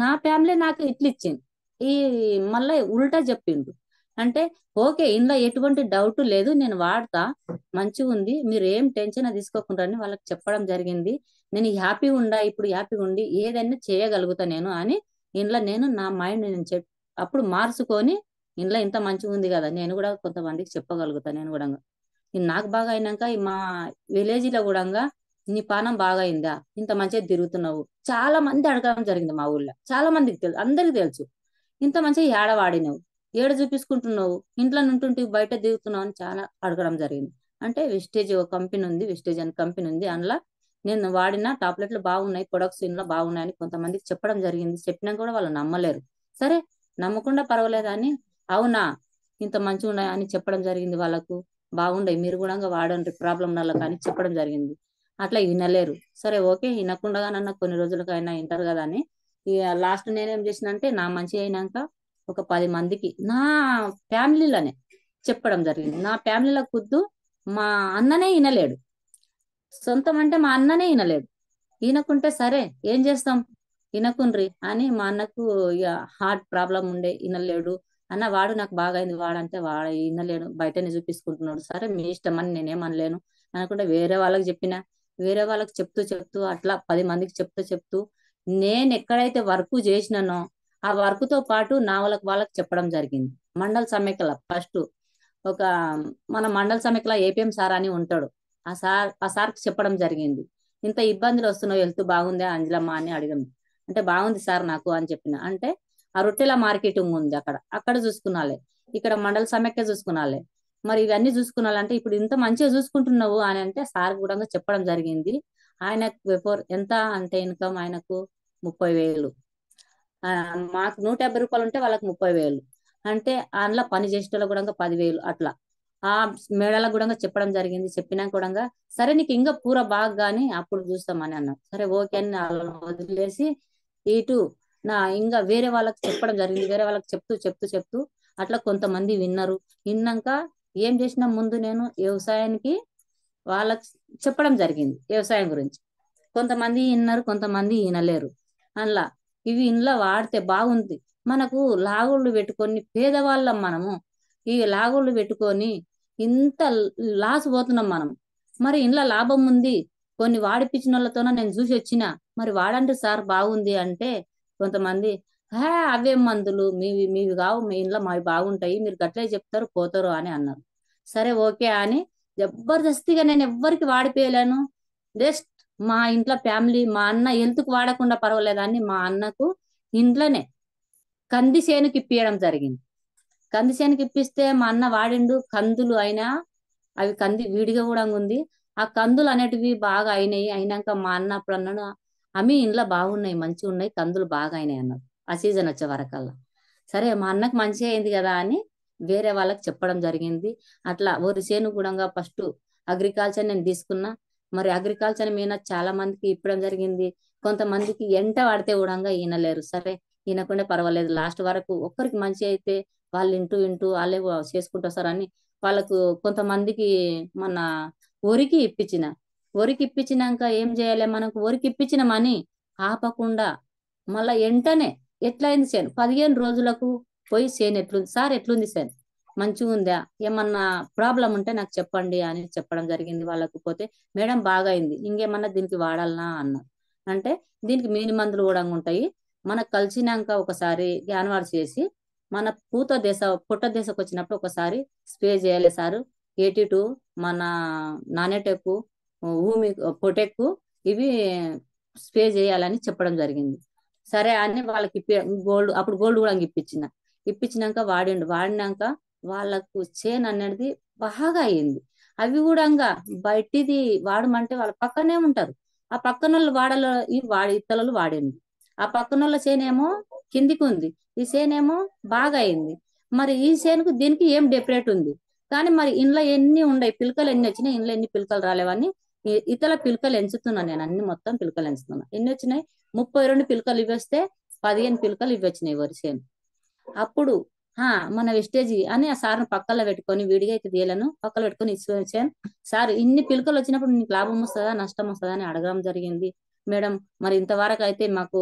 నా ఫ్యామిలీ నాకు ఇట్లా ఇచ్చింది, ఈ మళ్ళీ ఉల్టా చెప్పిండు. అంటే ఓకే, ఇందులో ఎటువంటి డౌట్ లేదు, నేను వాడతా, మంచిగా ఉంది, మీరు ఏం టెన్షన్ తీసుకోకుండా అని వాళ్ళకి చెప్పడం జరిగింది. నేను హ్యాపీగా ఉండా, ఇప్పుడు హ్యాపీగా ఉండి ఏదైనా చేయగలుగుతా నేను అని, ఇంట్లో నేను నా మైండ్ నేను అప్పుడు మార్చుకొని, ఇంట్లో ఇంత మంచిగా ఉంది కదా, నేను కూడా కొంతమందికి చెప్పగలుగుతా, నేను కూడా ఇది నాకు బాగా అయినాక మా విలేజ్ లో కూడా నీ పానం బాగా అయిందా, ఇంత మంచిగా తిరుగుతున్నావు, చాలా మంది అడగడం జరిగింది, మా ఊళ్ళో చాలా మందికి తెలుసు, అందరికి తెలుసు, ఇంత మంచిగా ఏడ వాడినావు, ఏడ చూపించుకుంటున్నావు, ఇంట్లో నుంటుంటే బయట దిగుతున్నావు అని చాలా అడగడం జరిగింది. అంటే విస్టేజ్ ఒక కంపెనీ ఉంది, విస్టేజ్ అని కంపెనీ ఉంది, అందులో నేను వాడిన టాబ్లెట్లు బాగున్నాయి, ప్రొడక్ట్స్ ఇంట్లో బాగున్నాయని కొంతమందికి చెప్పడం జరిగింది. చెప్పినా కూడా వాళ్ళు నమ్మలేరు. సరే, నమ్మకుండా పర్వాలేదు అని, అవునా ఇంత మంచిగా ఉన్నాయి అని చెప్పడం జరిగింది వాళ్ళకు. బాగుండయి, మీరు కూడా వాడండి ప్రాబ్లం నల్ల కానీ చెప్పడం జరిగింది. అట్లా వినలేరు. సరే ఓకే, వినకుండా నన్న కొన్ని రోజులకైనా వింటారు కదా అని, ఇక లాస్ట్ నేనేం చేసినంటే, నా మంచి అయినాక ఒక 10 మందికి నా ఫ్యామిలీలోనే చెప్పడం జరిగింది. నా ఫ్యామిలీలో కుద్దు మా అన్ననే వినలేడు, సొంతం అంటే మా అన్ననే వినలేడు. ఈయనకుంటే సరే ఏం చేస్తాం, వినకుండ్రి అని మా అన్నకు ఇక హార్ట్ ప్రాబ్లం ఉండే, వినలేడు. అన్న వాడు నాకు బాగా అయింది, వాడంటే వాడు వినలేడు, బయటనే చూపించుకుంటున్నాడు, సరే మీ ఇష్టం అని నేనేమనలేను అనుకుంటే వేరే వాళ్ళకి చెప్పిన, వేరే వాళ్ళకి చెప్తూ చెప్తూ అట్లా 10 మందికి చెప్తూ చెప్తూ, నేను ఎక్కడైతే వర్క్ చేసినానో ఆ వర్క్ తో పాటు నా వాళ్ళకి చెప్పడం జరిగింది. మండల సమైక్యల ఫస్ట్ ఒక మన మండల సమైక్యల ఏపీఎం సార్ అని ఉంటాడు, ఆ సార్కి చెప్పడం జరిగింది. ఇంత ఇబ్బందులు వస్తున్నావు, హెల్త్ బాగుందా అంజలమ్మ అని అడిగాను. అంటే బాగుంది సార్ నాకు అని చెప్పిన. అంటే ఆ రొట్టెల మార్కెటింగ్ ఉంది అక్కడ, అక్కడ చూసుకున్నాలే, ఇక్కడ మండల సమైక్య చూసుకున్నాలే, మరి ఇవన్నీ చూసుకున్నాలంటే ఇప్పుడు ఇంత మంచిగా చూసుకుంటున్నావు అని అంటే సార్ కూడా చెప్పడం జరిగింది. ఆయనకు ఎంత అంటే ఇన్కమ్ ఆయనకు 30,000, ఆ, మాకు 150 రూపాయలు ఉంటే వాళ్ళకి 30,000, అంటే అందులో పని చేసేటోళ్ళకి కూడా 10,000 అట్లా. ఆ మేడలకు కూడా చెప్పడం జరిగింది. చెప్పినా కూడా సరే నీకు ఇంకా పూర బాగా గాని అప్పుడు చూస్తామని అన్నారు. సరే ఓకే అని వాళ్ళని వదిలేసి ఇటు నా ఇంకా వేరే వాళ్ళకి చెప్పడం జరిగింది. వేరే వాళ్ళకి చెప్తూ చెప్తూ చెప్తూ అట్లా కొంతమంది విన్నారు. విన్నాక ఏం చేసినా, ముందు నేను వ్యవసాయానికి వాళ్ళకి చెప్పడం జరిగింది, వ్యవసాయం గురించి. కొంతమంది విన్నారు, కొంతమంది వినలేరు. అందులో ఇవి ఇంట్లో వాడితే బాగుంది, మనకు లాగుళ్ళు పెట్టుకొని పేదవాళ్ళం మనము, ఈ లాగుళ్ళు పెట్టుకొని ఇంత లాస్ పోతున్నాం మనం, మరి ఇంట్లో లాభం ఉంది, కొన్ని వాడిపించిన వాళ్ళతోనే నేను చూసి వచ్చిన, మరి వాడండి సార్ బాగుంది అంటే, కొంతమంది అవేం మందులు మీవి మీవి కావు, మీ ఇంట్లో మావి బాగుంటాయి, మీరు గట్లే చెప్తారు పోతారు అని అన్నారు. సరే ఓకే అని జబర్దస్తిగా నేను ఎవ్వరికి వాడిపోయలేను. జస్ట్ మా ఇంట్లో ఫ్యామిలీ, మా అన్న హెల్త్ కు వాడకుండా పర్వాలేదని మా అన్నకు ఇంట్లోనే కంది చేనుకి ఇప్పియడం జరిగింది. కంది చేనుకి ఇప్పిస్తే మా అన్న వాడిండు. కందులు అయినా అవి కంది విడిగా కూడా ఉంది. ఆ కందులు అనేటివి బాగా అయినాయి. అయినాక మా అన్న అప్పుడు అన్నాడు, అమ్మి ఇంట్లో బాగున్నాయి, మంచిగా ఉన్నాయి, కందులు బాగా అయినాయి అన్నాడు ఆ సీజన్ వచ్చే వరకల్లా. సరే మా అన్నకు మంచిగా అయింది కదా అని వేరే వాళ్ళకి చెప్పడం జరిగింది. అట్లా వరి చేను కూడా ఫస్ట్ అగ్రికల్చర్ నేను తీసుకున్నా. మరి అగ్రికల్చర్ మీద చాలా మందికి ఇప్పడం జరిగింది. కొంతమందికి ఎంట పడితే కూడా ఈనలేరు. సరే ఈనకుండా పర్వాలేదు, లాస్ట్ వరకు ఒక్కరికి మంచి అయితే వాళ్ళు ఇంటూ ఇంటూ వాళ్ళే చేసుకుంటూ వస్తారని వాళ్ళకు కొంతమందికి మన వరికి ఇప్పించిన. వరికి ఇప్పించినాక ఏం చేయాలి, మనకు వరికి ఇప్పించిన మనీ ఆపకుండా మళ్ళా వెంటనే ఎట్లయింది చేను 15 రోజులకు పోయి చేను ఎట్లుంది సార్, ఎట్లుంది సార్, మంచిగా ఉందా, ఏమన్నా ప్రాబ్లం ఉంటే నాకు చెప్పండి అని చెప్పడం జరిగింది వాళ్ళకు. పోతే మేడం బాగా అయింది, ఇంకేమన్నా దీనికి వాడాలనా అన్నారు. అంటే దీనికి మీని మందులు కూడా ఉంటాయి, మనకు కలిసినాక ఒకసారి గ్యాన్వార్ చేసి మన పూత దశ పుట్ట దశకు వచ్చినప్పుడు ఒకసారి స్ప్రే చేయాలి సార్. 82 మన నానెటెక్కు, ఊమి పొటెక్కు, ఇవి స్ప్రే చేయాలని చెప్పడం జరిగింది. సరే అని వాళ్ళకి గోల్డ్, అప్పుడు గోల్డ్ కూడా ఇప్పించినాక వాడినాక వాళ్ళకు చేను అనేది బాగా అయింది. అవి కూడా బయటిది వాడమంటే వాళ్ళ పక్కనే ఉంటారు, ఆ పక్కన వాళ్ళు ఇత్తలలో వాడింది. ఆ పక్కన వాళ్ళ చేనేమో కిందికి ఉంది, ఈ చేనేమో బాగా అయింది. మరి ఈ చేనుకు దీనికి ఏం డిఫరెంట్ ఉంది. కానీ మరి ఇంట్లో ఎన్ని ఉన్నాయి పిలకలు, ఎన్ని వచ్చినాయి, ఇంట్లో ఎన్ని పిలకలు రాలేవని ఇతల పిలకలు ఎంచుతున్నాను నేను, అన్ని మొత్తం పిలకలు ఎంచుతున్నా. ఎన్ని వచ్చినాయి, 32 పిలకలు ఇవ్వస్తే 15 పిలకలు ఇవ్వచ్చినాయి వరి చేను. అప్పుడు మన వెస్టేజీ అని ఆ సార్ను పక్కన పెట్టుకొని, విడిగా అయితే తీయలను, పక్కన పెట్టుకొని ఇచ్చాను. సార్ ఇన్ని పిలకలు వచ్చినప్పుడు నీకు లాభం వస్తుందా నష్టం వస్తుందా అని అడగడం జరిగింది. మేడం మరి ఇంతవరకు అయితే మాకు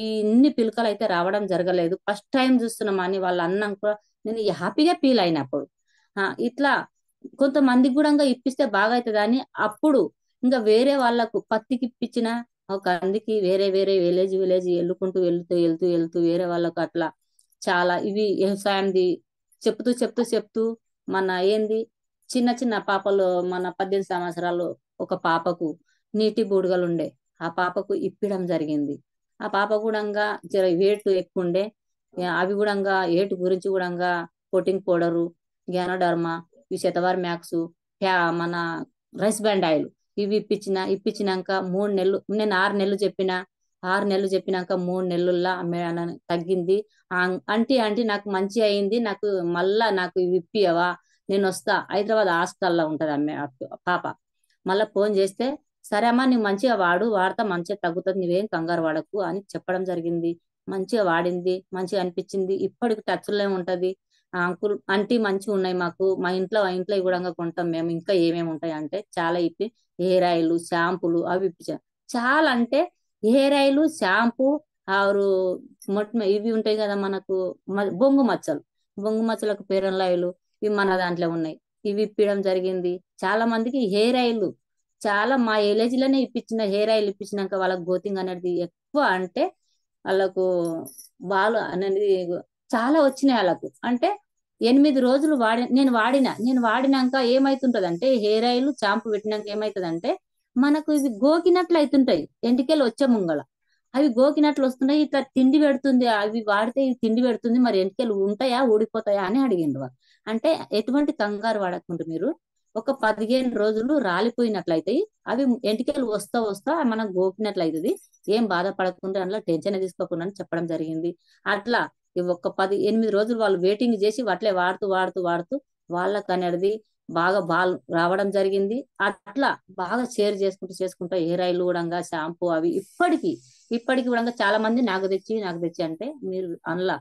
ఈ ఇన్ని పిలకలు అయితే రావడం జరగలేదు, ఫస్ట్ టైం చూస్తున్నాం అని వాళ్ళు అన్నాం కూడా నేను హ్యాపీగా ఫీల్ అయినప్పుడు. ఇట్లా కొంతమందికి కూడా ఇప్పిస్తే బాగా అవుతుంది అని అప్పుడు ఇంకా వేరే వాళ్ళకు పత్తికి ఇప్పించిన ఒక అందుకి వేరే వేరే విలేజ్ విలేజ్ వెళ్ళుకుంటూ వెళ్తూ వెళ్తూ వెళ్తూ వేరే వాళ్ళకు అట్లా చాలా ఇవి వ్యవసాయంది చెప్తూ మన ఏంది చిన్న చిన్న పాపలు, మన 18 సంవత్సరాలు ఒక పాపకు నీటి బూడిగలు ఉండే, ఆ పాపకు ఇప్పడం జరిగింది. ఆ పాప కూడా జర వెయిట్ ఎక్కువ ఉండే, అవి కూడా ఏటు గురించి కూడా కోటింగ్ పౌడరు, గ్యానోడర్మా, ఈ శతవారి మ్యాక్స్, మన రైస్ బ్యాండ్ ఆయిల్, ఇవి ఇప్పించినాక 3 నెలలు, నేను 6 నెలలు చెప్పిన, 6 నెలలు చెప్పినాక 3 నెలల్లో తగ్గింది. అంటే నాకు మంచి అయింది, నాకు మళ్ళా నాకు ఇవి ఇప్పియవా, నేను వస్తా, హైదరాబాద్ హాస్టల్లో ఉంటది పాప. మళ్ళా ఫోన్ చేస్తే సరే అమ్మా నువ్వు మంచిగా వాడతా మంచిగా తగ్గుతుంది, నువ్వేం కంగారు వాడకు అని చెప్పడం జరిగింది. మంచిగా వాడింది, మంచిగా అనిపించింది, ఇప్పటికి టచ్ లో ఉంటది. అంకుల్ అంటీ మంచిగా ఉన్నాయి మాకు, మా ఇంట్లో కూడా కొంటాం మేము. ఇంకా ఏమేమి ఉంటాయి అంటే చాలా ఇప్పి హెయిర్ ఆయిల్, షాంపూలు అవి ఇప్పించాను చాలా. అంటే హెయిర్ ఆయిల్, షాంపూ, ఆరు ఇవి ఉంటాయి కదా మనకు బొంగు మచ్చలకు పేరన్ ఆయిల్, ఇవి మన దాంట్లో ఉన్నాయి, ఇవి ఇప్పడం జరిగింది. చాలా మందికి హెయిర్ ఆయిల్ చాలా మా ఏలేజ్ లోనే హెయిర్ ఆయిల్ ఇప్పించినాక వాళ్ళకి గ్రోతింగ్ అనేది ఎక్కువ, అంటే వాళ్ళకు బాలు అనేది చాలా వచ్చినాయి వాళ్ళకు. అంటే 8 రోజులు నేను వాడినాక ఏమైతుంటది అంటే హెయిర్ ఆయిల్ షాంపూ పెట్టినాక ఏమైతుందంటే మనకు ఇవి గోకినట్లు అవుతుంటాయి, ఎంటికెళ్ళి వచ్చే ముంగళ అవి గోకినట్లు వస్తున్నాయి. ఇట్లా తిండి పెడుతుంది, అవి వాడితే ఇది తిండి పెడుతుంది, మరి ఎంటికెళ్ళి ఉంటాయా ఊడిపోతాయా అని అడిగిండు వారు. అంటే ఎటువంటి కంగారు వాడకుండా మీరు ఒక 15 రోజులు రాలిపోయినట్లయితే అవి ఎంటికెళ్ళి వస్తా మనం గోకినట్లు అవుతుంది, ఏం బాధపడకుండా అందులో టెన్షన్ తీసుకోకుండా అని చెప్పడం జరిగింది. అట్లా ఒక 8 రోజులు వాళ్ళు వెయిటింగ్ చేసి అట్లే వాడుతూ వాళ్ళకు అనేది బాగా బాల్ రావడం జరిగింది. అట్లా బాగా షేర్ చేసుకుంటూ హెయిర్ ఆయిల్ కూడా షాంపూ అవి ఇప్పటికి కూడా చాలా మంది నాకు తెచ్చి అంటే మీరు అందులో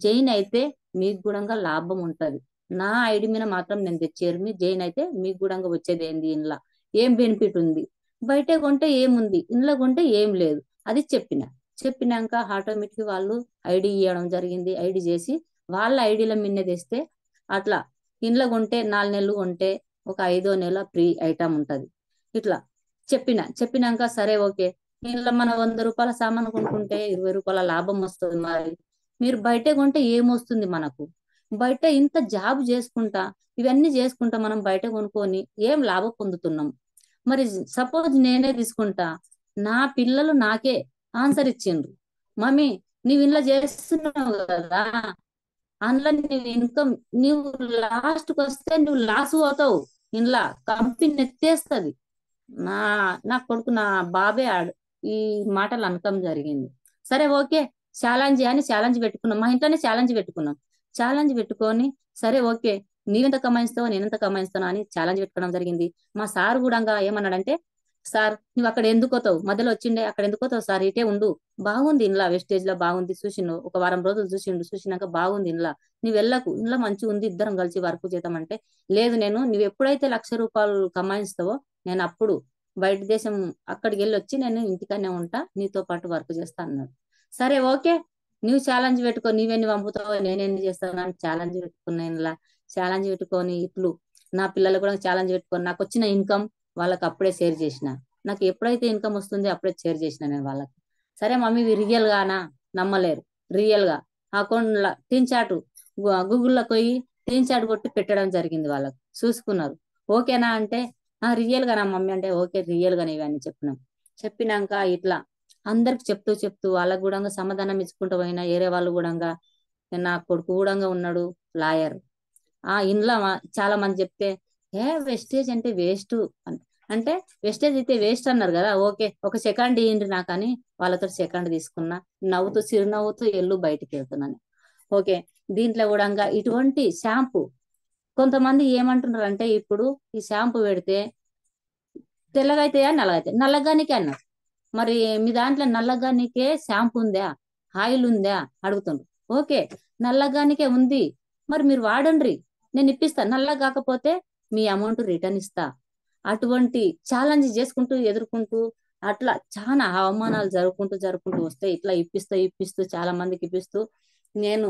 జైన్ అయితే మీకు కూడా లాభం ఉంటది. నా ఐడి మీద మాత్రం నేను తెచ్చారు, మీ జైన్ అయితే మీకు కూడా వచ్చేది ఏంది, ఇంట్లో ఏం బెనిఫిట్ ఉంది, బయట కొంటే ఏముంది, ఇంట్లో కొంటే ఏం లేదు, అది చెప్పినాక ఆటోమేటిక్ వాళ్ళు ఐడి ఇవ్వడం జరిగింది. ఐడి చేసి వాళ్ళ ఐడీల మీద తెస్తే అట్లా ఇంట్లో కొంటే 4 నెలలు కొంటే ఒక 5వ నెల ఫ్రీ ఐటమ్ ఉంటది. ఇట్లా చెప్పినాక సరే ఓకే, ఇంట్లో మన 100 రూపాయల సామాన్ కొనుక్కుంటే 20 రూపాయల లాభం వస్తుంది. మరి మీరు బయట కొంటే ఏమొస్తుంది మనకు, బయట ఇంత జాబ్ చేసుకుంటా ఇవన్నీ చేసుకుంటా మనం బయట కొనుక్కొని ఏం లాభం పొందుతున్నాం. మరి సపోజ్ నేనే తీసుకుంటా, నా పిల్లలు నాకే ఆన్సర్ ఇచ్చిండ్రు, మమ్మీ నీవు ఇంట్లో చేస్తున్నావు కదా, అందులో నువ్వు ఇన్కమ్, నువ్వు లాస్ట్కి వస్తే నువ్వు లాస్ పోతావు, ఇంట్లో కంపెనీ ఎత్తేస్తుంది. నా నా కొడుకు నా బాబే ఈ మాటలు అనకం జరిగింది. సరే ఓకే, ఛాలెంజ్ పెట్టుకున్నాం, మా ఇంట్లోనే ఛాలెంజ్ పెట్టుకొని సరే ఓకే నీవెంత కమాయిస్తావో నేనెంత కమాయిస్తానో అని ఛాలెంజ్ పెట్టుకోవడం జరిగింది. మా సార్ కూడా ఏమన్నాడంటే, సార్ నువ్వు అక్కడ ఎందుకు పోతావు, మధ్యలో వచ్చిండే అక్కడ ఎందుకు పోతావు సార్, ఇటే ఉండు, బాగుంది ఇంట్లో వెస్టేజ్ లో బాగుంది, ఒక వారం రోజులు చూసినాక బాగుంది ఇంట్లో, నువ్వు వెళ్ళకు, ఇంట్లో మంచిగా ఉంది, ఇద్దరం కలిసి వర్క్ చేద్దామంటే లేదు, నువ్వు ఎప్పుడైతే 1,00,000 రూపాయలు కమాయిస్తావో నేను అప్పుడు బయట దేశం అక్కడికి వెళ్ళి వచ్చి నేను ఇంటికనే ఉంటా, నీతో పాటు వర్క్ చేస్తా అన్నాడు. సరే ఓకే, నువ్వు ఛాలెంజ్ పెట్టుకో, నీవెన్ని పంపుతావో నేనెన్ని చేస్తాను అని ఛాలెంజ్ పెట్టుకున్నాను. ఇలా ఛాలెంజ్ పెట్టుకొని ఇట్లు నా పిల్లలు కూడా ఛాలెంజ్ పెట్టుకొని నాకు వచ్చిన ఇన్కమ్ వాళ్ళకి అప్పుడే షేర్ చేసిన. నాకు ఎప్పుడైతే ఇన్కమ్ వస్తుందో అప్పుడే షేర్ చేసిన నేను వాళ్ళకి. సరే మమ్మీ ఇవి రియల్ గానా, నమ్మలేరు. రియల్ గా అకౌంట్ టీన్ చాట్ గూగుల్లో పోయి టీన్ చాట్ కొట్టి పెట్టడం జరిగింది. వాళ్ళకి చూసుకున్నారు. ఓకేనా అంటే రియల్ గానా మమ్మీ అంటే ఓకే రియల్ గానే ఇవన్నీ చెప్పినాం. చెప్పినాక ఇట్లా అందరికి చెప్తూ చెప్తూ వాళ్ళకు కూడా సమాధానం ఇచ్చుకుంటూ పోయినా. ఏరే వాళ్ళు కూడా నా కొడుకు కూడా ఉన్నాడు లాయర్. ఇంట్లో చాలా మంది చెప్తే వెస్టేజ్ అంటే వేస్ట్ అంటే వెస్టేజ్ అయితే వేస్ట్ అన్నారు కదా, ఓకే ఒక సెకండ్ ఇయ్యండి నాకని వాళ్ళతో సెకండ్ తీసుకున్నా. నవ్వుతూ చిరునవ్వుతూ ఎల్లు బయటికి వెళ్తున్నాను. ఓకే, దీంట్లో కూడా ఇటువంటి షాంపూ కొంతమంది ఏమంటున్నారు అంటే ఇప్పుడు ఈ షాంపూ పెడితే తెల్లగైతాయా నల్లగైతాయి, నల్లగానికే అన్నారు. మరి మీ దాంట్లో నల్లగానికే షాంపూ ఉందా, ఆయిల్ ఉందా అడుగుతుండ్రు. ఓకే నల్లగానికే ఉంది, మరి మీరు వాడండి, నేను ఇప్పిస్తా. నల్ల కాకపోతే మీ అమౌంట్ రిటర్న్ ఇస్తా. అటువంటి ఛాలెంజ్ చేసుకుంటూ ఎదుర్కొంటూ అట్లా చాలా అవమానాలు జరుపుకుంటూ వస్తే ఇట్లా ఇప్పిస్తూ ఇప్పిస్తూ చాలా మందికి ఇప్పిస్తూ నేను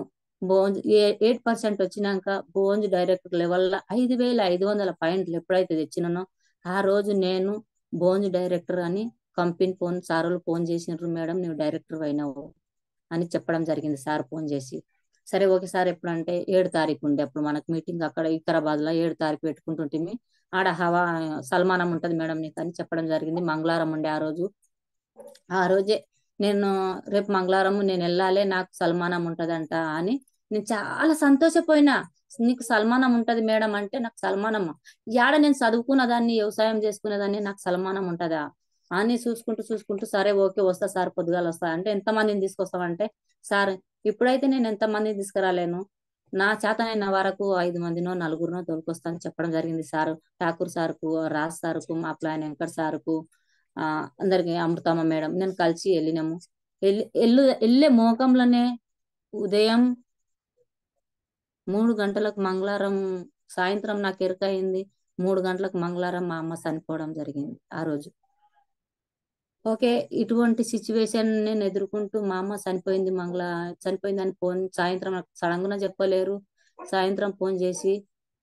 8% వచ్చినాక బోంజ్ డైరెక్టర్ లెవెల్లో 5,500 పాయింట్లు ఎప్పుడైతే తెచ్చినానో ఆ రోజు నేను బోంజ్ డైరెక్టర్ అని కంపెనీ సార్లు ఫోన్ చేసినారు. మేడం నువ్వు డైరెక్టర్ అయినావు అని చెప్పడం జరిగింది సార్ ఫోన్ చేసి. సరే ఓకే సార్ ఎప్పుడంటే 7 తారీఖు ఉండే అప్పుడు మనకు మీటింగ్ అక్కడ వికారాబాద్ లో 7 తారీఖు పెట్టుకుంటుంటే ఆడ హవా సల్మానం ఉంటది మేడం నీకు అని చెప్పడం జరిగింది. మంగళవారం ఉండే ఆ రోజే నేను రేపు మంగళవారం నేను వెళ్ళాలి, నాకు సల్మానం ఉంటదంట అని నేను చాలా సంతోషపోయినా. నీకు సల్మానం ఉంటది మేడం అంటే నాకు సల్మానం యాడ నేను చదువుకున్న దాన్ని వ్యవసాయం చేసుకునేదాన్ని నాకు సల్మానం ఉంటదా అని చూసుకుంటూ చూసుకుంటూ సరే ఓకే వస్తా సార్ పొద్దుగాల వస్తా అంటే ఎంతమందిని తీసుకొస్తామంటే సార్ ఇప్పుడైతే నేను ఎంతమందిని తీసుకురాలేను, నా చేతనైన వరకు 5 మందినో 4గురినో తోలుకొస్తాను చెప్పడం జరిగింది. సారు ఠాకూర్ సార్కు, రాజ్ సార్కు, మా ప్లాన్ వెంకట్ సార్కు, ఆ అందరికి అమృతమ్మ మేడం నేను కలిసి వెళ్ళినాము. వెళ్ళే మోకంలోనే ఉదయం 3 గంటలకు మంగళవారం సాయంత్రం నాకు ఎరకయింది. 3 గంటలకు మంగళవారం మా అమ్మ చనిపోవడం జరిగింది ఆ రోజు. ఓకే ఇటువంటి సిచ్యువేషన్ నేను ఎదుర్కొంటూ మా అమ్మ చనిపోయిందని ఫోన్ సాయంత్రం నాకు సడన్ గా చెప్పలేరు. సాయంత్రం ఫోన్ చేసి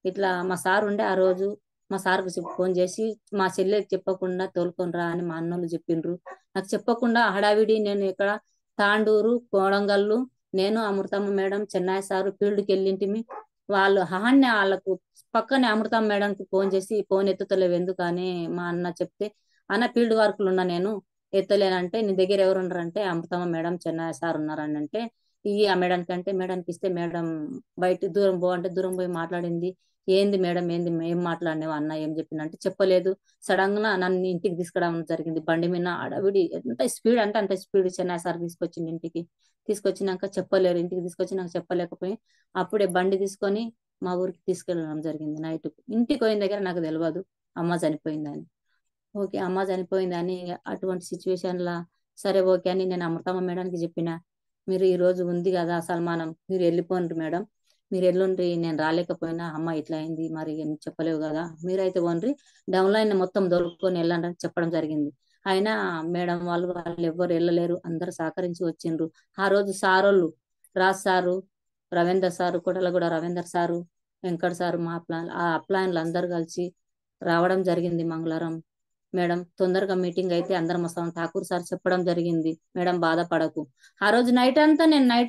ఇట్లా మా సార్ ఉండే ఆ రోజు మా సార్కు ఫోన్ చేసి మా చెల్లెకి చెప్పకుండా తోలుకొని రా అని మా అన్నోళ్ళు చెప్పిండ్రు. నాకు చెప్పకుండా హడావిడి నేను ఇక్కడ తాండూరు కోడంగల్లు నేను అమృతమ్మ మేడం చెన్నై సారు ఫీల్డ్కి వెళ్ళింటిమి. వాళ్ళు వాళ్ళకు పక్కనే అమృతమ్మ మేడంకి ఫోన్ చేసి ఫోన్ ఎత్తుతలేవు ఎందుకని మా అన్న చెప్తే అన్న ఫీల్డ్ వర్క్లు ఉన్నా నేను ఎత్తలేనంటే నీ దగ్గర ఎవరు ఉన్నారంటే అమృతమ్మ మేడం చెన్నై సార్ ఉన్నారని అంటే ఆ మేడానికి అంటే మేడానికి ఇస్తే మేడం బయట దూరం అంటే దూరం పోయి మాట్లాడింది. ఏంది మేడం ఏంది ఏం మాట్లాడినావు అన్న ఏం చెప్పినంటే చెప్పలేదు. సడన్ గా నన్ను ఇంటికి తీసుకురావడం జరిగింది. బండి మీద అడవిడి ఎంత స్పీడ్ అంటే అంత స్పీడ్ చెన్నై సార్ తీసుకొచ్చింది ఇంటికి. తీసుకొచ్చినాక చెప్పలేరు, ఇంటికి తీసుకొచ్చినాక చెప్పలేకపోయి అప్పుడే బండి తీసుకొని మా ఊరికి తీసుకెళ్ళడం జరిగింది. నైట్ ఇంటికి పోయిన దగ్గర నాకు తెలియదు అమ్మ చనిపోయిందని. ఓకే అమ్మ చనిపోయిందని అటువంటి సిచ్యువేషన్ లా సరే ఓకే అని నేను అమృతమ్మ మేడానికి చెప్పిన. మీరు ఈ రోజు ఉంది కదా సల్మానం మీరు వెళ్ళిపోండి మేడం, మీరు ఎల్లుండ్రి నేను రాలేకపోయినా అమ్మ ఇట్లా అయింది మరి ఏం చెప్పలేవు కదా మీరైతే ఓన్రి డౌన్లైన్ మొత్తం దొరుకుకొని వెళ్ళండి అని చెప్పడం జరిగింది. అయినా మేడం వాళ్ళు ఎవ్వరు వెళ్ళలేరు, అందరు సహకరించి వచ్చిండ్రు. ఆ రోజు సారోళ్ళు Raj sir, Ravinder sir, Kotalaguda Ravinder sir, Venkat sir, మా అప్లాయన్లు అందరు కలిసి రావడం జరిగింది మంగళవారం. మేడం తొందరగా మీటింగ్ అయితే అందరం వస్తాం. ఠాకూర్ సార్ చెప్పడం జరిగింది మేడం బాధపడకు. ఆ రోజు నైట్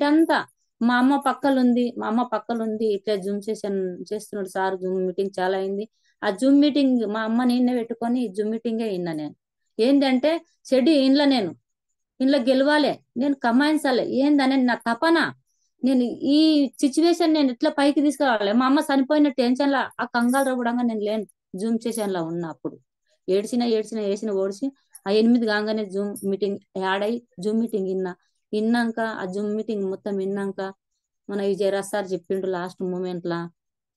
అంతా మా అమ్మ పక్కలుంది ఇట్లా జూమ్ సెషన్ చేస్తున్నాడు సార్, జూమ్ మీటింగ్ చాలా అయింది. ఆ జూమ్ మీటింగ్ మా అమ్మ నిన్నే పెట్టుకొని జూమ్ మీటింగే విన్నా నేను. ఏంటంటే చెడి ఇంట్లో గెలవాలి, నేను కమాయించాలి ఏందనే నా తపన. నేను ఈ సిచ్యువేషన్ నేను ఇట్లా పైకి తీసుకురావాలి. మా అమ్మ చనిపోయిన టెన్షన్ లా ఆ కంగారు కూడా నేను లేను. జూమ్ సెషన్ లో ఉన్నా అప్పుడు ఏడ్చిన ఓడిసి ఆ 8 కాగానే జూమ్ మీటింగ్ యాడ్ అయ్యి జూమ్ మీటింగ్ విన్నాక ఆ జూమ్ మీటింగ్ మొత్తం విన్నాక మన విజయరాజ్ సార్ చెప్పిండు లాస్ట్ మూమెంట్ లా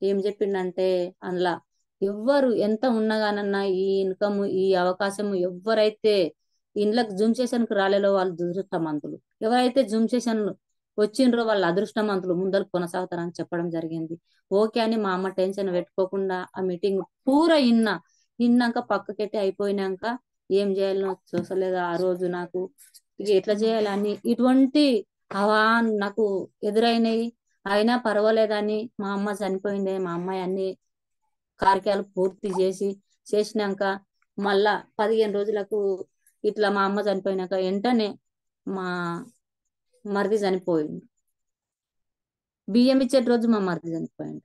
ఏం చెప్పిండంటే అందులో ఎవ్వరు ఎంత ఉన్నగానన్నా ఈ ఇన్కమ్ ఈ అవకాశం ఎవరైతే ఇండ్లకు జూమ్ సెషన్ కు రాలేలో వాళ్ళు దురదృష్టమంతులు, ఎవరైతే జూమ్ సెషన్ వచ్చిండ్రో వాళ్ళు అదృష్టమంతులు ముందరు కొనసాగుతారని చెప్పడం జరిగింది. ఓకే అని మా అమ్మ టెన్షన్ పెట్టుకోకుండా ఆ మీటింగ్ పూరా విన్నాక పక్కకెట్టి అయిపోయినాక ఏం చేయాలనో చూసలేదు. ఆ రోజు నాకు ఇక ఎట్లా చేయాలని ఇటువంటి అవా నాకు ఎదురైనవి. అయినా పర్వాలేదని మా అమ్మ చనిపోయింది, మా అమ్మాయి అన్ని కార్యాలు పూర్తి చేసినాక మళ్ళా 15 రోజులకు ఇట్లా మా అమ్మ చనిపోయినాక వెంటనే మా మరిది చనిపోయింది. బియ్యం ఇచ్చే రోజు మా మరిది చనిపోయింది.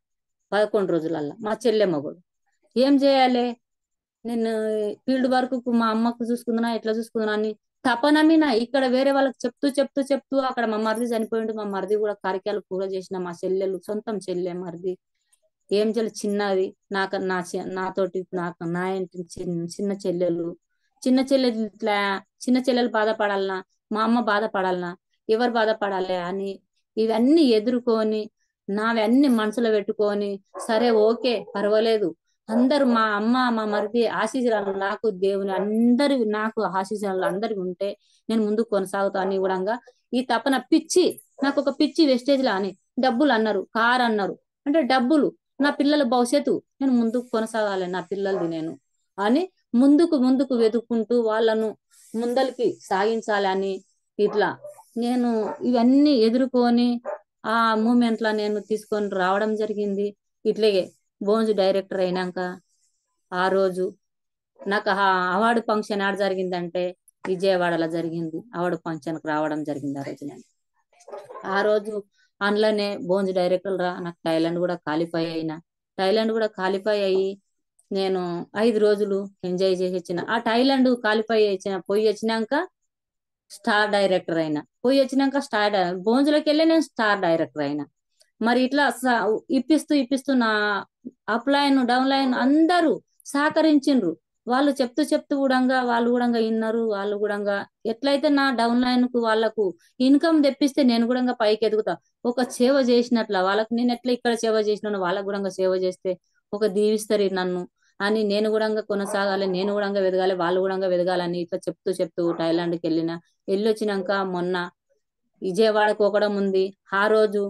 11 రోజులల్లా మా చెల్లె మగడు. ఏం చేయాలి? నేను ఫీల్డ్ వర్క్ కు మా అమ్మకు చూసుకుందునా ఎట్లా చూసుకుందునా అని తపన మీద ఇక్కడ వేరే వాళ్ళకి చెప్తూ అక్కడ మా మరిది చనిపోయిండు. మా మరిది కూడా కార్యాలు పూర చేసిన, మా చెల్లెలు సొంతం చెల్లె మరిది ఏం చెల్లి చిన్నది నాకు నాతోటి నాకు నా ఇంటి చిన్న చెల్లెలు, చిన్న చెల్లెలు ఇట్లా చిన్న చెల్లెలు బాధపడాలనా, మా అమ్మ బాధపడాలనా, ఎవరు బాధపడాలి అని ఇవన్నీ ఎదుర్కొని నావన్నీ మనసులో పెట్టుకొని సరే ఓకే పర్వాలేదు, అందరు మా అమ్మ మా మరిది ఆశీస్సులు నాకు దేవుని అందరి నాకు ఆశీస్సులు అందరికి ఉంటే నేను ముందుకు కొనసాగుతా అని కూడా ఈ తపన పిచ్చి, నాకు ఒక పిచ్చి వెస్టేజ్ లా అని డబ్బులు అన్నారు, కార్ అన్నారు, అంటే డబ్బులు నా పిల్లల భవిష్యత్తు నేను ముందుకు కొనసాగాలి, నా పిల్లలది నేను అని ముందుకు వెతుక్కుంటూ వాళ్ళను ముందరికి సాగించాలి అని ఇట్లా నేను ఇవన్నీ ఎదుర్కొని ఆ మూమెంట్ లా నేను తీసుకొని రావడం జరిగింది. ఇట్లే బోన్స్ డైరెక్టర్ అయినాక ఆ రోజు నాకు అవార్డు ఫంక్షన్ ఆడ జరిగిందంటే విజయవాడలో జరిగింది. అవార్డు ఫంక్షన్ కు రావడం జరిగింది ఆ రోజు. నేను ఆ రోజు అందులోనే బోన్స్ డైరెక్టర్ రా నాకు థైలాండ్ కూడా క్వాలిఫై అయినా, థైలాండ్ కూడా క్వాలిఫై అయ్యి నేను 5 రోజులు ఎంజాయ్ చేసి వచ్చిన. ఆ థైలాండ్ క్వాలిఫై పోయి వచ్చినాక స్టార్ డైరెక్టర్ అయినా, పోయి వచ్చినాక బోన్స్లోకి వెళ్ళి నేను స్టార్ డైరెక్టర్ అయినా. మరి ఇట్లా ఇప్పిస్తూ నా అప్ లైన్ డౌన్ లైన్ అందరూ సహకరించిండ్రు. వాళ్ళు చెప్తూ కూడా వాళ్ళు కూడా విన్నారు. వాళ్ళు కూడా ఎట్లయితే నా డౌన్ లైన్ కు వాళ్ళకు ఇన్కమ్ తెప్పిస్తే నేను కూడా పైకి ఎదుగుతా, ఒక సేవ చేసినట్ల వాళ్ళకు నేను ఎట్లా ఇక్కడ సేవ చేసినాను వాళ్ళకు కూడా సేవ చేస్తే ఒక దీవిస్తారు నన్ను అని నేను కూడా కొనసాగాలి, నేను కూడా ఎదగాలి, వాళ్ళు కూడా ఎదగాలని ఇట్లా చెప్తూ థాయిలాండ్కి వెళ్ళొచ్చినాక మొన్న విజయవాడకు పోకడం ఉంది. ఆ రోజు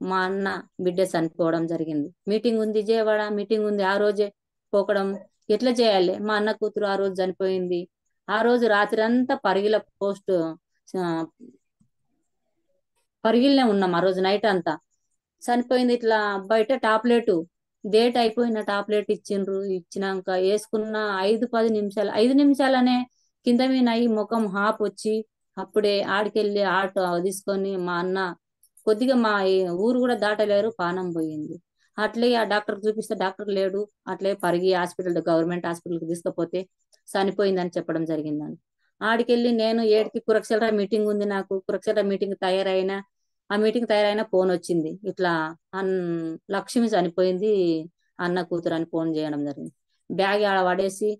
మా అన్న బిడ్డ చనిపోవడం జరిగింది. మీటింగ్ ఉంది, విజయవాడ మీటింగ్ ఉంది. ఆ రోజే పోకడం ఎట్లా చేయాలి, మా అన్న కూతురు ఆ రోజు చనిపోయింది. ఆ రోజు రాత్రి అంతా పరిగిలనే ఉన్నాం. ఆ రోజు నైట్ అంతా చనిపోయింది. ఇట్లా బయట టాబ్లెట్ డేట్ అయిపోయిన టాబ్లెట్ ఇచ్చిండ్రు. ఇచ్చినాక వేసుకున్న 5-10 నిమిషాలు 5 నిమిషాలనే కింద మీద అయి ముఖం హాప్ వచ్చి అప్పుడే ఆడికెళ్ళి ఆటో తీసుకొని మా అన్న కొద్దిగా మా ఊరు కూడా దాటలేరు, పానం పోయింది. అట్లే ఆ డాక్టర్ చూపిస్తే డాక్టర్ లేడు. అట్లే పరిగి హాస్పిటల్ గవర్నమెంట్ హాస్పిటల్కి తీసుకపోతే చనిపోయిందని చెప్పడం జరిగిందని ఆడికెళ్ళి నేను ఏడికి కురక్షేత్ర మీటింగ్ ఉంది, నాకు కురక్షేత్ర మీటింగ్ తయారైనా ఆ మీటింగ్ తయారైనా ఫోన్ వచ్చింది, ఇట్లా అన్ లక్ష్మి చనిపోయింది అన్న కూతురు అని ఫోన్ చేయడం జరిగింది. బ్యాగ్ ఆడ పడేసి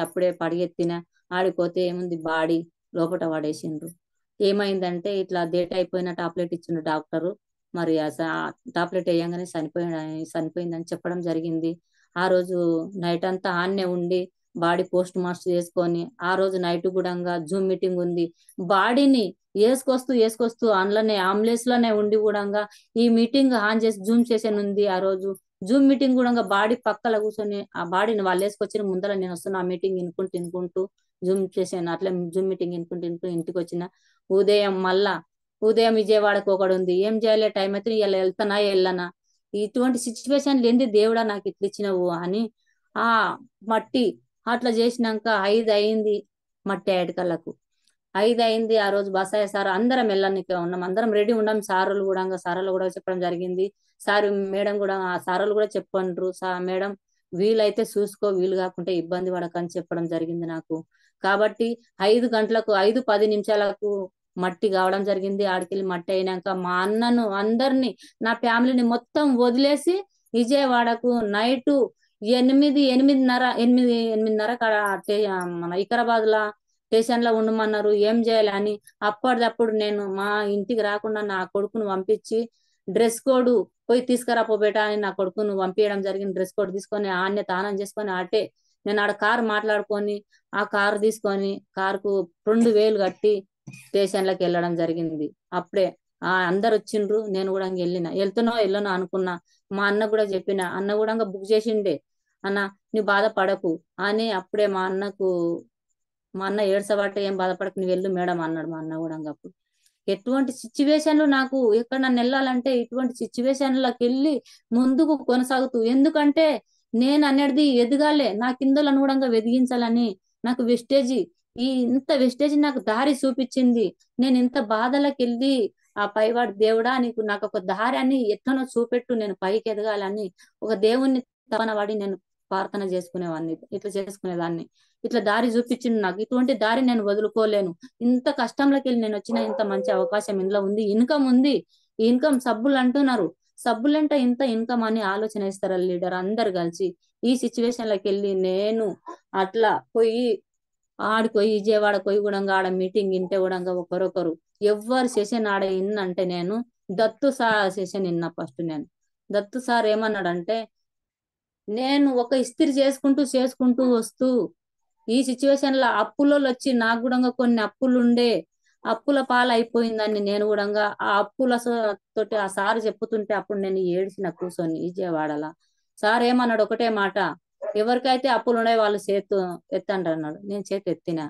అప్పుడే పడిగెత్తిన. ఆడిపోతే ఏముంది బాడీ లోపల పడేసిండ్రు. ఏమైందంటే ఇట్లా డేట్ అయిపోయిన టాబ్లెట్ ఇచ్చిండు డాక్టరు. మరి ఆ టాబ్లెట్ వేయంగానే చనిపోయిందని చెప్పడం జరిగింది. ఆ రోజు నైట్ అంతా ఆన్నే ఉండి బాడీ పోస్ట్ మార్టం చేసుకొని ఆ రోజు నైట్ కూడా జూమ్ మీటింగ్ ఉంది. బాడీని వేసుకొస్తూ అందులోనే అంబులెన్స్ లోనే ఉండి కూడా ఈ మీటింగ్ ఆన్ చేసి జూమ్ సెషన్ ఉంది. ఆ రోజు జూమ్ మీటింగ్ కూడా బాడీ పక్కల కూర్చొని ఆ బాడీని వాళ్ళు వేసుకొచ్చిన ముందర నేను వస్తున్నా ఆ మీటింగ్ వినుకుంటూ జూమ్ చేసాను. అట్లా జూమ్ మీటింగ్ వినుకుంటూ ఇంటికి వచ్చిన. ఉదయం విజయవాడకు ఒకడు ఉంది. ఏం చేయాలి, టైం అయితే ఇలా వెళ్ళనా, ఇటువంటి సిచ్యువేషన్లు ఏంది దేవుడా నాకు ఇట్లా ఇచ్చినవు అని ఆ మట్టి అట్లా చేసినాక 5 అయింది. మట్టి 5 అయింది. ఆ రోజు బసాయ సార్ అందరం వెళ్ళనికే ఉన్నాం, అందరం రెడీ ఉన్నాం. సారులు కూడా చెప్పడం జరిగింది. మేడం కూడా ఆ సారులు కూడా చెప్పండ్రు, మేడం వీలైతే చూసుకో, వీలు కాకుంటే ఇబ్బంది పడకని చెప్పడం జరిగింది నాకు. కాబట్టి 5 గంటలకు 5-10 నిమిషాలకు మట్టి కావడం జరిగింది. ఆడికెళ్ళి మట్టి అయినాక మా అన్నను అందరినీ నా ఫ్యామిలీని మొత్తం వదిలేసి విజయవాడకు నైటు 8-8:30 కాడ మన వికారాబాద్ లా స్టేషన్ లో ఉండమన్నారు. ఏం చేయాలి అని అప్పటిదప్పుడు నేను మా ఇంటికి రాకుండా నా కొడుకును పంపించి డ్రెస్ కోడ్ పోయి తీసుకురాపోబేట అని నా కొడుకును పంపించడం జరిగింది. డ్రెస్ కోడ్ తీసుకొని ఆన్నే తానం చేసుకొని నేను ఆడ కారు మాట్లాడుకొని ఆ కారు తీసుకొని కారుకు 2,000 కట్టి స్టేషన్లకు వెళ్ళడం జరిగింది. అప్పుడే అందరు వచ్చిండ్రు. నేను కూడా వెళ్ళనో అనుకున్నా. మా అన్న కూడా చెప్పిన, అన్న కూడా బుక్ చేసిండే, అన్న నీ బాధపడకు అని. అప్పుడే మా అన్న ఏడ్సబట్ట ఏం బాధపడకు నువ్వు వెళ్ళు మేడం అన్నాడు మా అన్న కూడా. అప్పుడు ఎటువంటి సిచ్యువేషన్లు నాకు ఎక్కడ నన్ను వెళ్ళాలంటే ఇటువంటి సిచ్యువేషన్లకు వెళ్ళి ముందుకు కొనసాగుతూ, ఎందుకంటే నేను అనేది ఎదగాలే, నా కిందలు అనుగుణంగా వెదిగించాలని నాకు వెస్టేజీ, ఈ ఇంత వెస్టేజ్ నాకు దారి చూపించింది. నేను ఇంత బాధలకు వెళ్ళి ఆ పైవాడు దేవుడా నీకు నాకు ఒక దారి అని ఎట్లనో చూపెట్టు, నేను పైకి ఎదగాలని ఒక దేవుణ్ణి తపన పడి నేను ప్రార్థన చేసుకునేవాడిని, ఇట్లా చేసుకునేదాన్ని. ఇట్లా దారి చూపించింది నాకు, ఇటువంటి దారి నేను వదులుకోలేను. ఇంత కష్టంలోకి వెళ్ళి నేను వచ్చిన ఇంత మంచి అవకాశం ఇంట్లో ఉంది, ఇన్కమ్ ఉంది. ఈ ఇన్కమ్ సబ్బులు అంటున్నారు, సబ్బులంటే ఇంత ఇన్కమ్ అని ఆలోచన ఇస్తారా లీడర్ అందరు కలిసి. ఈ సిచ్యువేషన్ లోకి వెళ్ళి నేను అట్లా పోయి ఆడిపోయి విజయవాడ పోయి కూడా ఆడ మీటింగ్ ఇంటే కూడా ఒకరొకరు ఎవ్వరు సెషన్ ఆడ ఇన్నంటే నేను దత్తు సార్ సెషన్ ఇన్నా ఫస్ట్. నేను దత్తు సార్ ఏమన్నాడంటే, నేను ఒక ఇస్త్రీ చేసుకుంటూ వస్తూ ఈ సిచ్యువేషన్ లో అప్పులో వచ్చి నాకు కూడా కొన్ని అప్పులు ఉండే, అప్పుల పాలు అయిపోయిందని నేను కూడా ఆ అప్పుల తోటి ఆ సార్ చెప్పుతుంటే అప్పుడు నేను ఏడ్చిన కూర్చొని విజయవాడలా. సార్ ఏమన్నాడు ఒకటే మాట, ఎవరికైతే అప్పులు ఉన్నాయో వాళ్ళు చేతు ఎత్తండి అన్నాడు. నేను చేతి ఎత్తినా.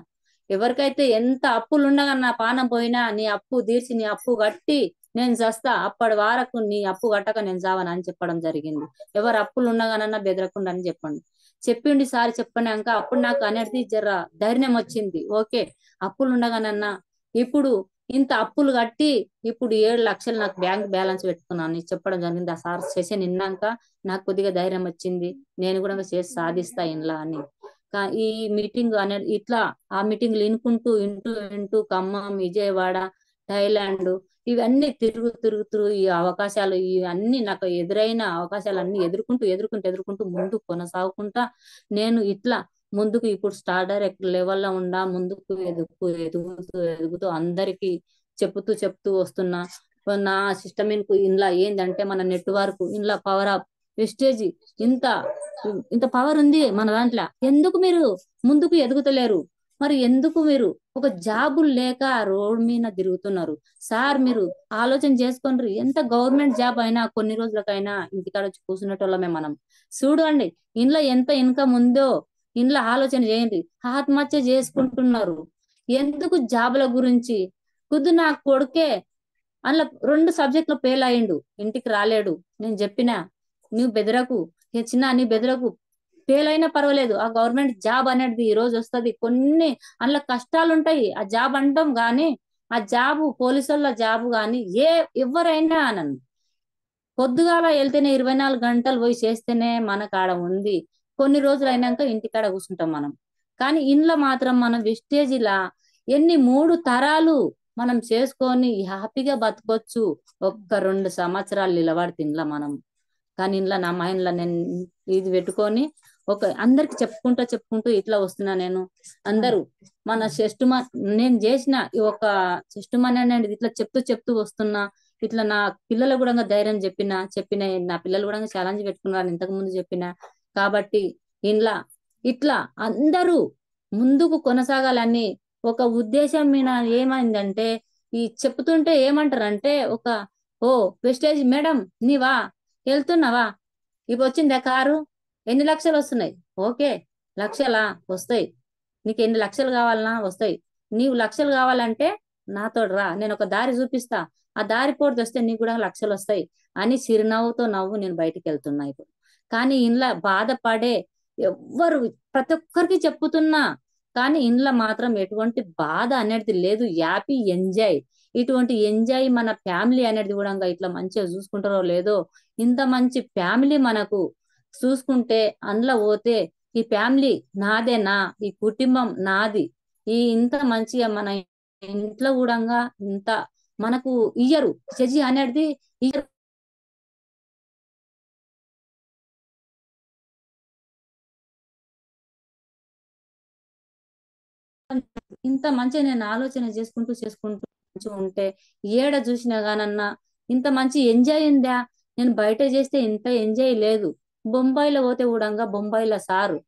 ఎవరికైతే ఎంత అప్పులు ఉండగా నా పానం పోయినా నీ అప్పు తీర్చి నీ అప్పు కట్టి నేను చస్తా, అప్పటి వరకు నీ అప్పు కట్టక నేను చావను అని చెప్పడం జరిగింది. ఎవరు అప్పులు ఉండగానన్నా బెదరకుండా అని చెప్పండి చెప్పిండి సార్. చెప్పినాక అప్పుడు నాకు అనేది జర ధైర్యం వచ్చింది. ఓకే, అప్పులు ఉండగానన్నా ఇప్పుడు ఇంత అప్పులు కట్టి ఇప్పుడు 7 లక్షలు నాకు బ్యాంక్ బ్యాలెన్స్ పెట్టుకున్నాను చెప్పడం జరిగింది. ఆ సార్ సెషన్ విన్నాక నాకు కొద్దిగా ధైర్యం వచ్చింది, నేను కూడా చేసి సాధిస్తా ఇంలా అని. ఈ మీటింగ్ అనేది ఇట్లా ఆ మీటింగ్లు వింటూ ఖమ్మం, విజయవాడ, థైలాండ్ ఇవన్నీ తిరుగుతూ ఈ అవకాశాలు ఇవన్నీ నాకు ఎదురైన అవకాశాలన్నీ ఎదుర్కొంటూ ముందుకు కొనసాగుకుంటా నేను ఇట్లా ముందుకు ఇప్పుడు స్టార్ డైరెక్టర్ లెవెల్లో ఉండా ముందుకు ఎదుగుతూ అందరికి చెప్తూ వస్తున్నా. నా సిస్టమ్ ఇంట్లో ఏంటంటే మన నెట్వర్క్ ఇంట్లో పవర్ ఆఫ్ వెస్టేజ్ ఇంత ఇంత పవర్ ఉంది మన దాంట్లో. ఎందుకు మీరు ముందుకు ఎదుగుతలేరు? మరి ఎందుకు మీరు ఒక జాబులు లేక రోడ్ మీద తిరుగుతున్నారు? సార్ మీరు ఆలోచన చేసుకోండి. ఎంత గవర్నమెంట్ జాబ్ అయినా కొన్ని రోజులకైనా ఇంటికాడ వచ్చి కూర్చునేటోళ్ళమే మనం. చూడండి ఇంట్లో ఎంత ఇన్కమ్ ఉందో ఇంట్లో ఆలోచన చేయండి. ఆత్మహత్య చేసుకుంటున్నారు ఎందుకు? జాబుల గురించి. నా కొడుకే అందులో 2 సబ్జెక్టులు ఫెయిల్ అయ్యిండు, ఇంటికి రాలేడు. నేను చెప్పినా నువ్వు బెదరకు, చిన్న నీ బెదరకు, ఫెయిల్ అయినా పర్వాలేదు, ఆ గవర్నమెంట్ జాబ్ అనేది ఈ రోజు వస్తుంది. కొన్ని అందులో కష్టాలు ఉంటాయి, ఆ జాబ్ అంటాం కానీ ఆ జాబు పోలీసుల జాబు కానీ ఎవరైనా అనను పొద్దుగాల వెళ్తేనే 24 గంటలు పోయి చేస్తేనే మనకు ఆడ ఉంది. కొన్ని రోజులు అయినాక ఇంటికాడ కూర్చుంటాం మనం. కానీ ఇంట్లో మాత్రం మనం వెస్టేజిలా ఎన్ని 3 తరాలు మనం చేసుకొని హ్యాపీగా బతకొచ్చు. ఒక్క 2 సంవత్సరాలు నిలబడితే ఇంట్లో మనం. కానీ ఇంట్లో నా మైండ్లో నేను ఇది పెట్టుకొని అందరికి చెప్పుకుంటూ ఇట్లా వస్తున్నా. నేను అందరూ మన నేను చేసిన ఒక చెస్టుమని అనేది ఇట్లా చెప్తూ వస్తున్నా. ఇట్లా నా పిల్లలు కూడా ధైర్యం చెప్పిన నా పిల్లలు కూడా ఛాలెంజ్ పెట్టుకున్నారు ఇంతకు ముందు చెప్పిన. కాబట్టి ఇంట్లో ఇట్లా అందరూ ముందుకు కొనసాగాలని ఒక ఉద్దేశం మీద ఏమైందంటే ఈ చెప్తుంటే ఏమంటారంటే ఓ వెస్టేజ్ మేడం నీవా వెళ్తున్నావా, ఇప్పుడు వచ్చిందా కారు, ఎన్ని లక్షలు వస్తున్నాయి? ఓకే, లక్షలా వస్తాయి. నీకు ఎన్ని లక్షలు కావాలన్నా వస్తాయి. నీవు లక్షలు కావాలంటే నాతో రా, నేను ఒక దారి చూపిస్తా, ఆ దారి పోటీ వస్తే నీకు కూడా లక్షలు వస్తాయి అని చిరునవ్వుతో నేను బయటికి వెళ్తున్నా ఇప్పుడు. కానీ ఇంట్లో బాధపడే ఎవ్వరు ప్రతి ఒక్కరికి చెప్పుతున్నా కానీ ఇంట్లో మాత్రం ఎటువంటి బాధ అనేది లేదు. హ్యాపీ ఎంజాయ్, ఇటువంటి ఎంజాయ్ మన ఫ్యామిలీ అనేది కూడా ఇట్లా మంచిగా చూసుకుంటారో లేదో. ఇంత మంచి ఫ్యామిలీ మనకు చూసుకుంటే అందులో పోతే ఈ ఫ్యామిలీ నాదేనా, ఈ కుటుంబం నాది, ఈ ఇంత మంచిగా మన ఇంట్లో కూడా ఇంత మనకు ఇయ్యరు చెజి అనేది ఇయ్యరు. ఇంత మంచిగా నేను ఆలోచన చేసుకుంటూ ఉంటే ఏడ చూసినా గానన్నా ఇంత మంచి ఎంజాయ్ ఉందా? నేను బయట చేస్తే ఇంత ఎంజాయ్ లేదు. బొంబాయిలో పోతే కూడా బొంబాయిలో సారు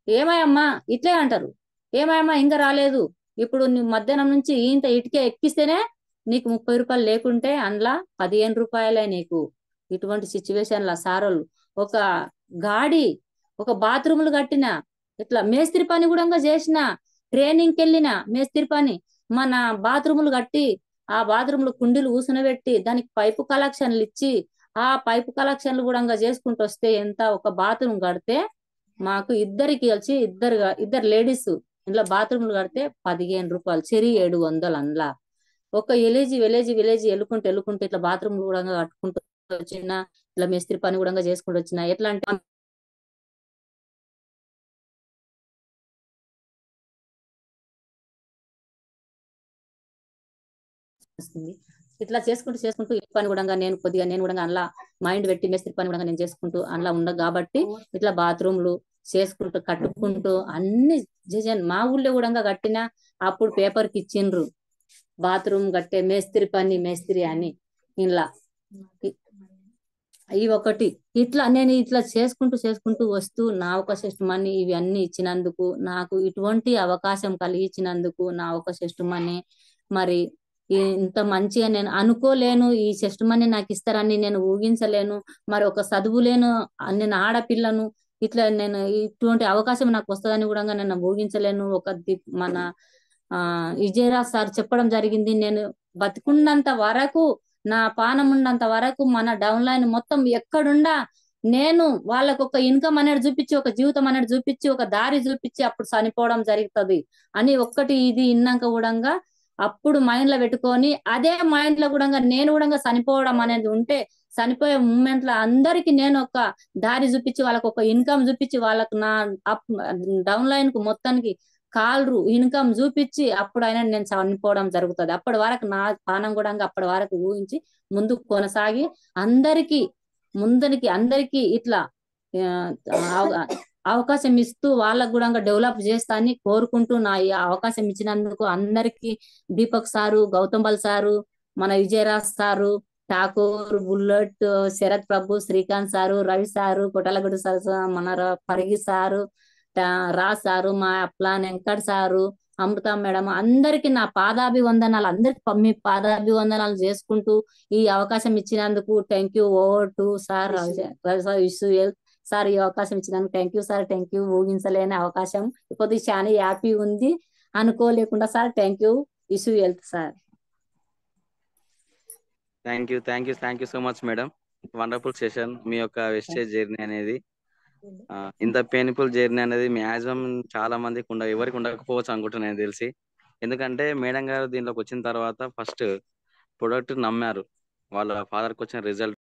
ఏమయ్యమ్మా ఇట్లే అంటారు, ఏమయ్యమ్మా ఇంకా రాలేదు, ఇప్పుడు నువ్వు మధ్యాహ్నం నుంచి ఇంత ఇటుకే ఎక్కిస్తేనే నీకు 30 రూపాయలు లేకుంటే అందులో 15 రూపాయలే నీకు. ఇటువంటి సిచ్యువేషన్ల సారోళ్ళు ఒక గాడి ఒక బాత్రూములు కట్టిన, ఇట్లా మేస్త్రి పని కూడా చేసిన, ట్రైనింగ్కి వెళ్ళిన మేస్త్రి పని మన బాత్రూములు కట్టి ఆ బాత్రూమ్ లో కుండీలు కూసునబెట్టి దానికి పైపు కలెక్షన్లు ఇచ్చి ఆ పైపు కలెక్షన్లు కూడా చేసుకుంటూ వస్తే ఎంత ఒక బాత్రూమ్ కడితే మాకు ఇద్దరికి కలిసి ఇద్దరు లేడీస్ ఇంట్లో బాత్రూమ్లు కడితే 15 రూపాయలు చెరి 700 అందులో ఒక విలేజ్ వెళ్ళుకుంటూ ఇట్లా బాత్రూమ్ కూడా కట్టుకుంటూ వచ్చిన ఇట్లా మేస్త్రి పని కూడా చేసుకుంటూ వచ్చిన ఎట్లా అంటే వస్తుంది. ఇట్లా చేసుకుంటూ ఈ పని కూడా నేను కూడా అందులో మైండ్ పెట్టి మేస్త్రి పని కూడా నేను చేసుకుంటూ అందులో ఉండ కాబట్టి ఇట్లా బాత్రూమ్లు చేసుకుంటూ కట్టుకుంటూ అన్ని మా ఊళ్ళో కూడా కట్టిన అప్పుడు పేపర్కి ఇచ్చిండ్రు బాత్రూమ్ కట్టే మేస్త్రి అని ఇలా ఈ ఒకటి ఇట్లా నేను ఇట్లా చేసుకుంటూ వస్తూ నా ఒక మనీ ఇవి అన్ని ఇచ్చినందుకు నాకు ఇటువంటి అవకాశం కలిగించినందుకు నా ఒక మనీ మరి ఇంత మంచిగా నేను అనుకోలేను ఈ మనీ నాకు ఇస్తారని నేను ఊహించలేను మరి ఒక చదువు లేను నేను ఆడపిల్లను ఇట్లా నేను ఇటువంటి అవకాశం నాకు వస్తుందని కూడా నేను ఊహించలేను మన విజయరాజ్ సార్ చెప్పడం జరిగింది నేను బతికున్నంత వరకు నా పానం ఉన్నంత వరకు మన డౌన్ లైన్ మొత్తం ఎక్కడుండా నేను వాళ్ళకు ఒక ఇన్కమ్ అనేది చూపించి ఒక జీవితం అనేది చూపించి ఒక దారి చూపించి అప్పుడు చనిపోవడం జరుగుతుంది అని ఒక్కటి ఇది ఇన్నాక కూడా అప్పుడు మైండ్ లో పెట్టుకొని అదే మైండ్ లో కూడా నేను కూడా చనిపోవడం అనేది ఉంటే చనిపోయే మూమెంట్ లో అందరికి నేను ఒక దారి చూపించి వాళ్ళకు ఒక ఇన్కమ్ చూపించి వాళ్ళకు నా డౌన్ లైన్ కు మొత్తానికి కాలరు ఇన్కమ్ చూపించి అప్పుడు అయినా నేను చనిపోవడం జరుగుతుంది అప్పటి వరకు నా పానం కూడా అప్పటి వరకు ఊహించి ముందుకు కొనసాగి అందరికి ఇట్లా అవకాశం ఇస్తూ వాళ్ళకు కూడా డెవలప్ చేస్తా అని కోరుకుంటూ నా ఈ అవకాశం ఇచ్చినందుకు అందరికి దీపక్ సారు గౌతమ్ సారు మన Vijayraj sir Thakur bullet Sharath Prabhu Srikanth sir Ravi sir Kotalaguda sir మన పరిగి సారు రాజ్ సారు మా అప్లాన్ వెంకట్ సారు అమృత మేడం అందరికి నా పాదాభివందనాలు అందరికి మీ పాదాభివందనాలు చేసుకుంటూ ఈ అవకాశం ఇచ్చినందుకు thank you over to sir sir ఈ అవకాశం ఇచ్చినందుకు థ్యాంక్ యూ ఊహించలేని అవకాశం కొద్ది చాలా హ్యాపీ ఉంది అనుకోలేకుండా sir thank you issue health sir thank you so much madam wonderful session మీ యొక్క వెస్టేజ్ జర్నీ అనేది ఇంత పెయిన్ఫుల్ జర్నీ అనేది మ్యాక్సిమం చాలా మందికి ఎవరికి ఉండకపోవచ్చు అనుకుంటున్నాను నాకు తెలిసి ఎందుకంటే మేడం గారు దీనిలోకి వచ్చిన తర్వాత ఫస్ట్ ప్రొడక్ట్ నమ్మారు వాళ్ళ ఫాదర్కి వచ్చిన రిజల్ట్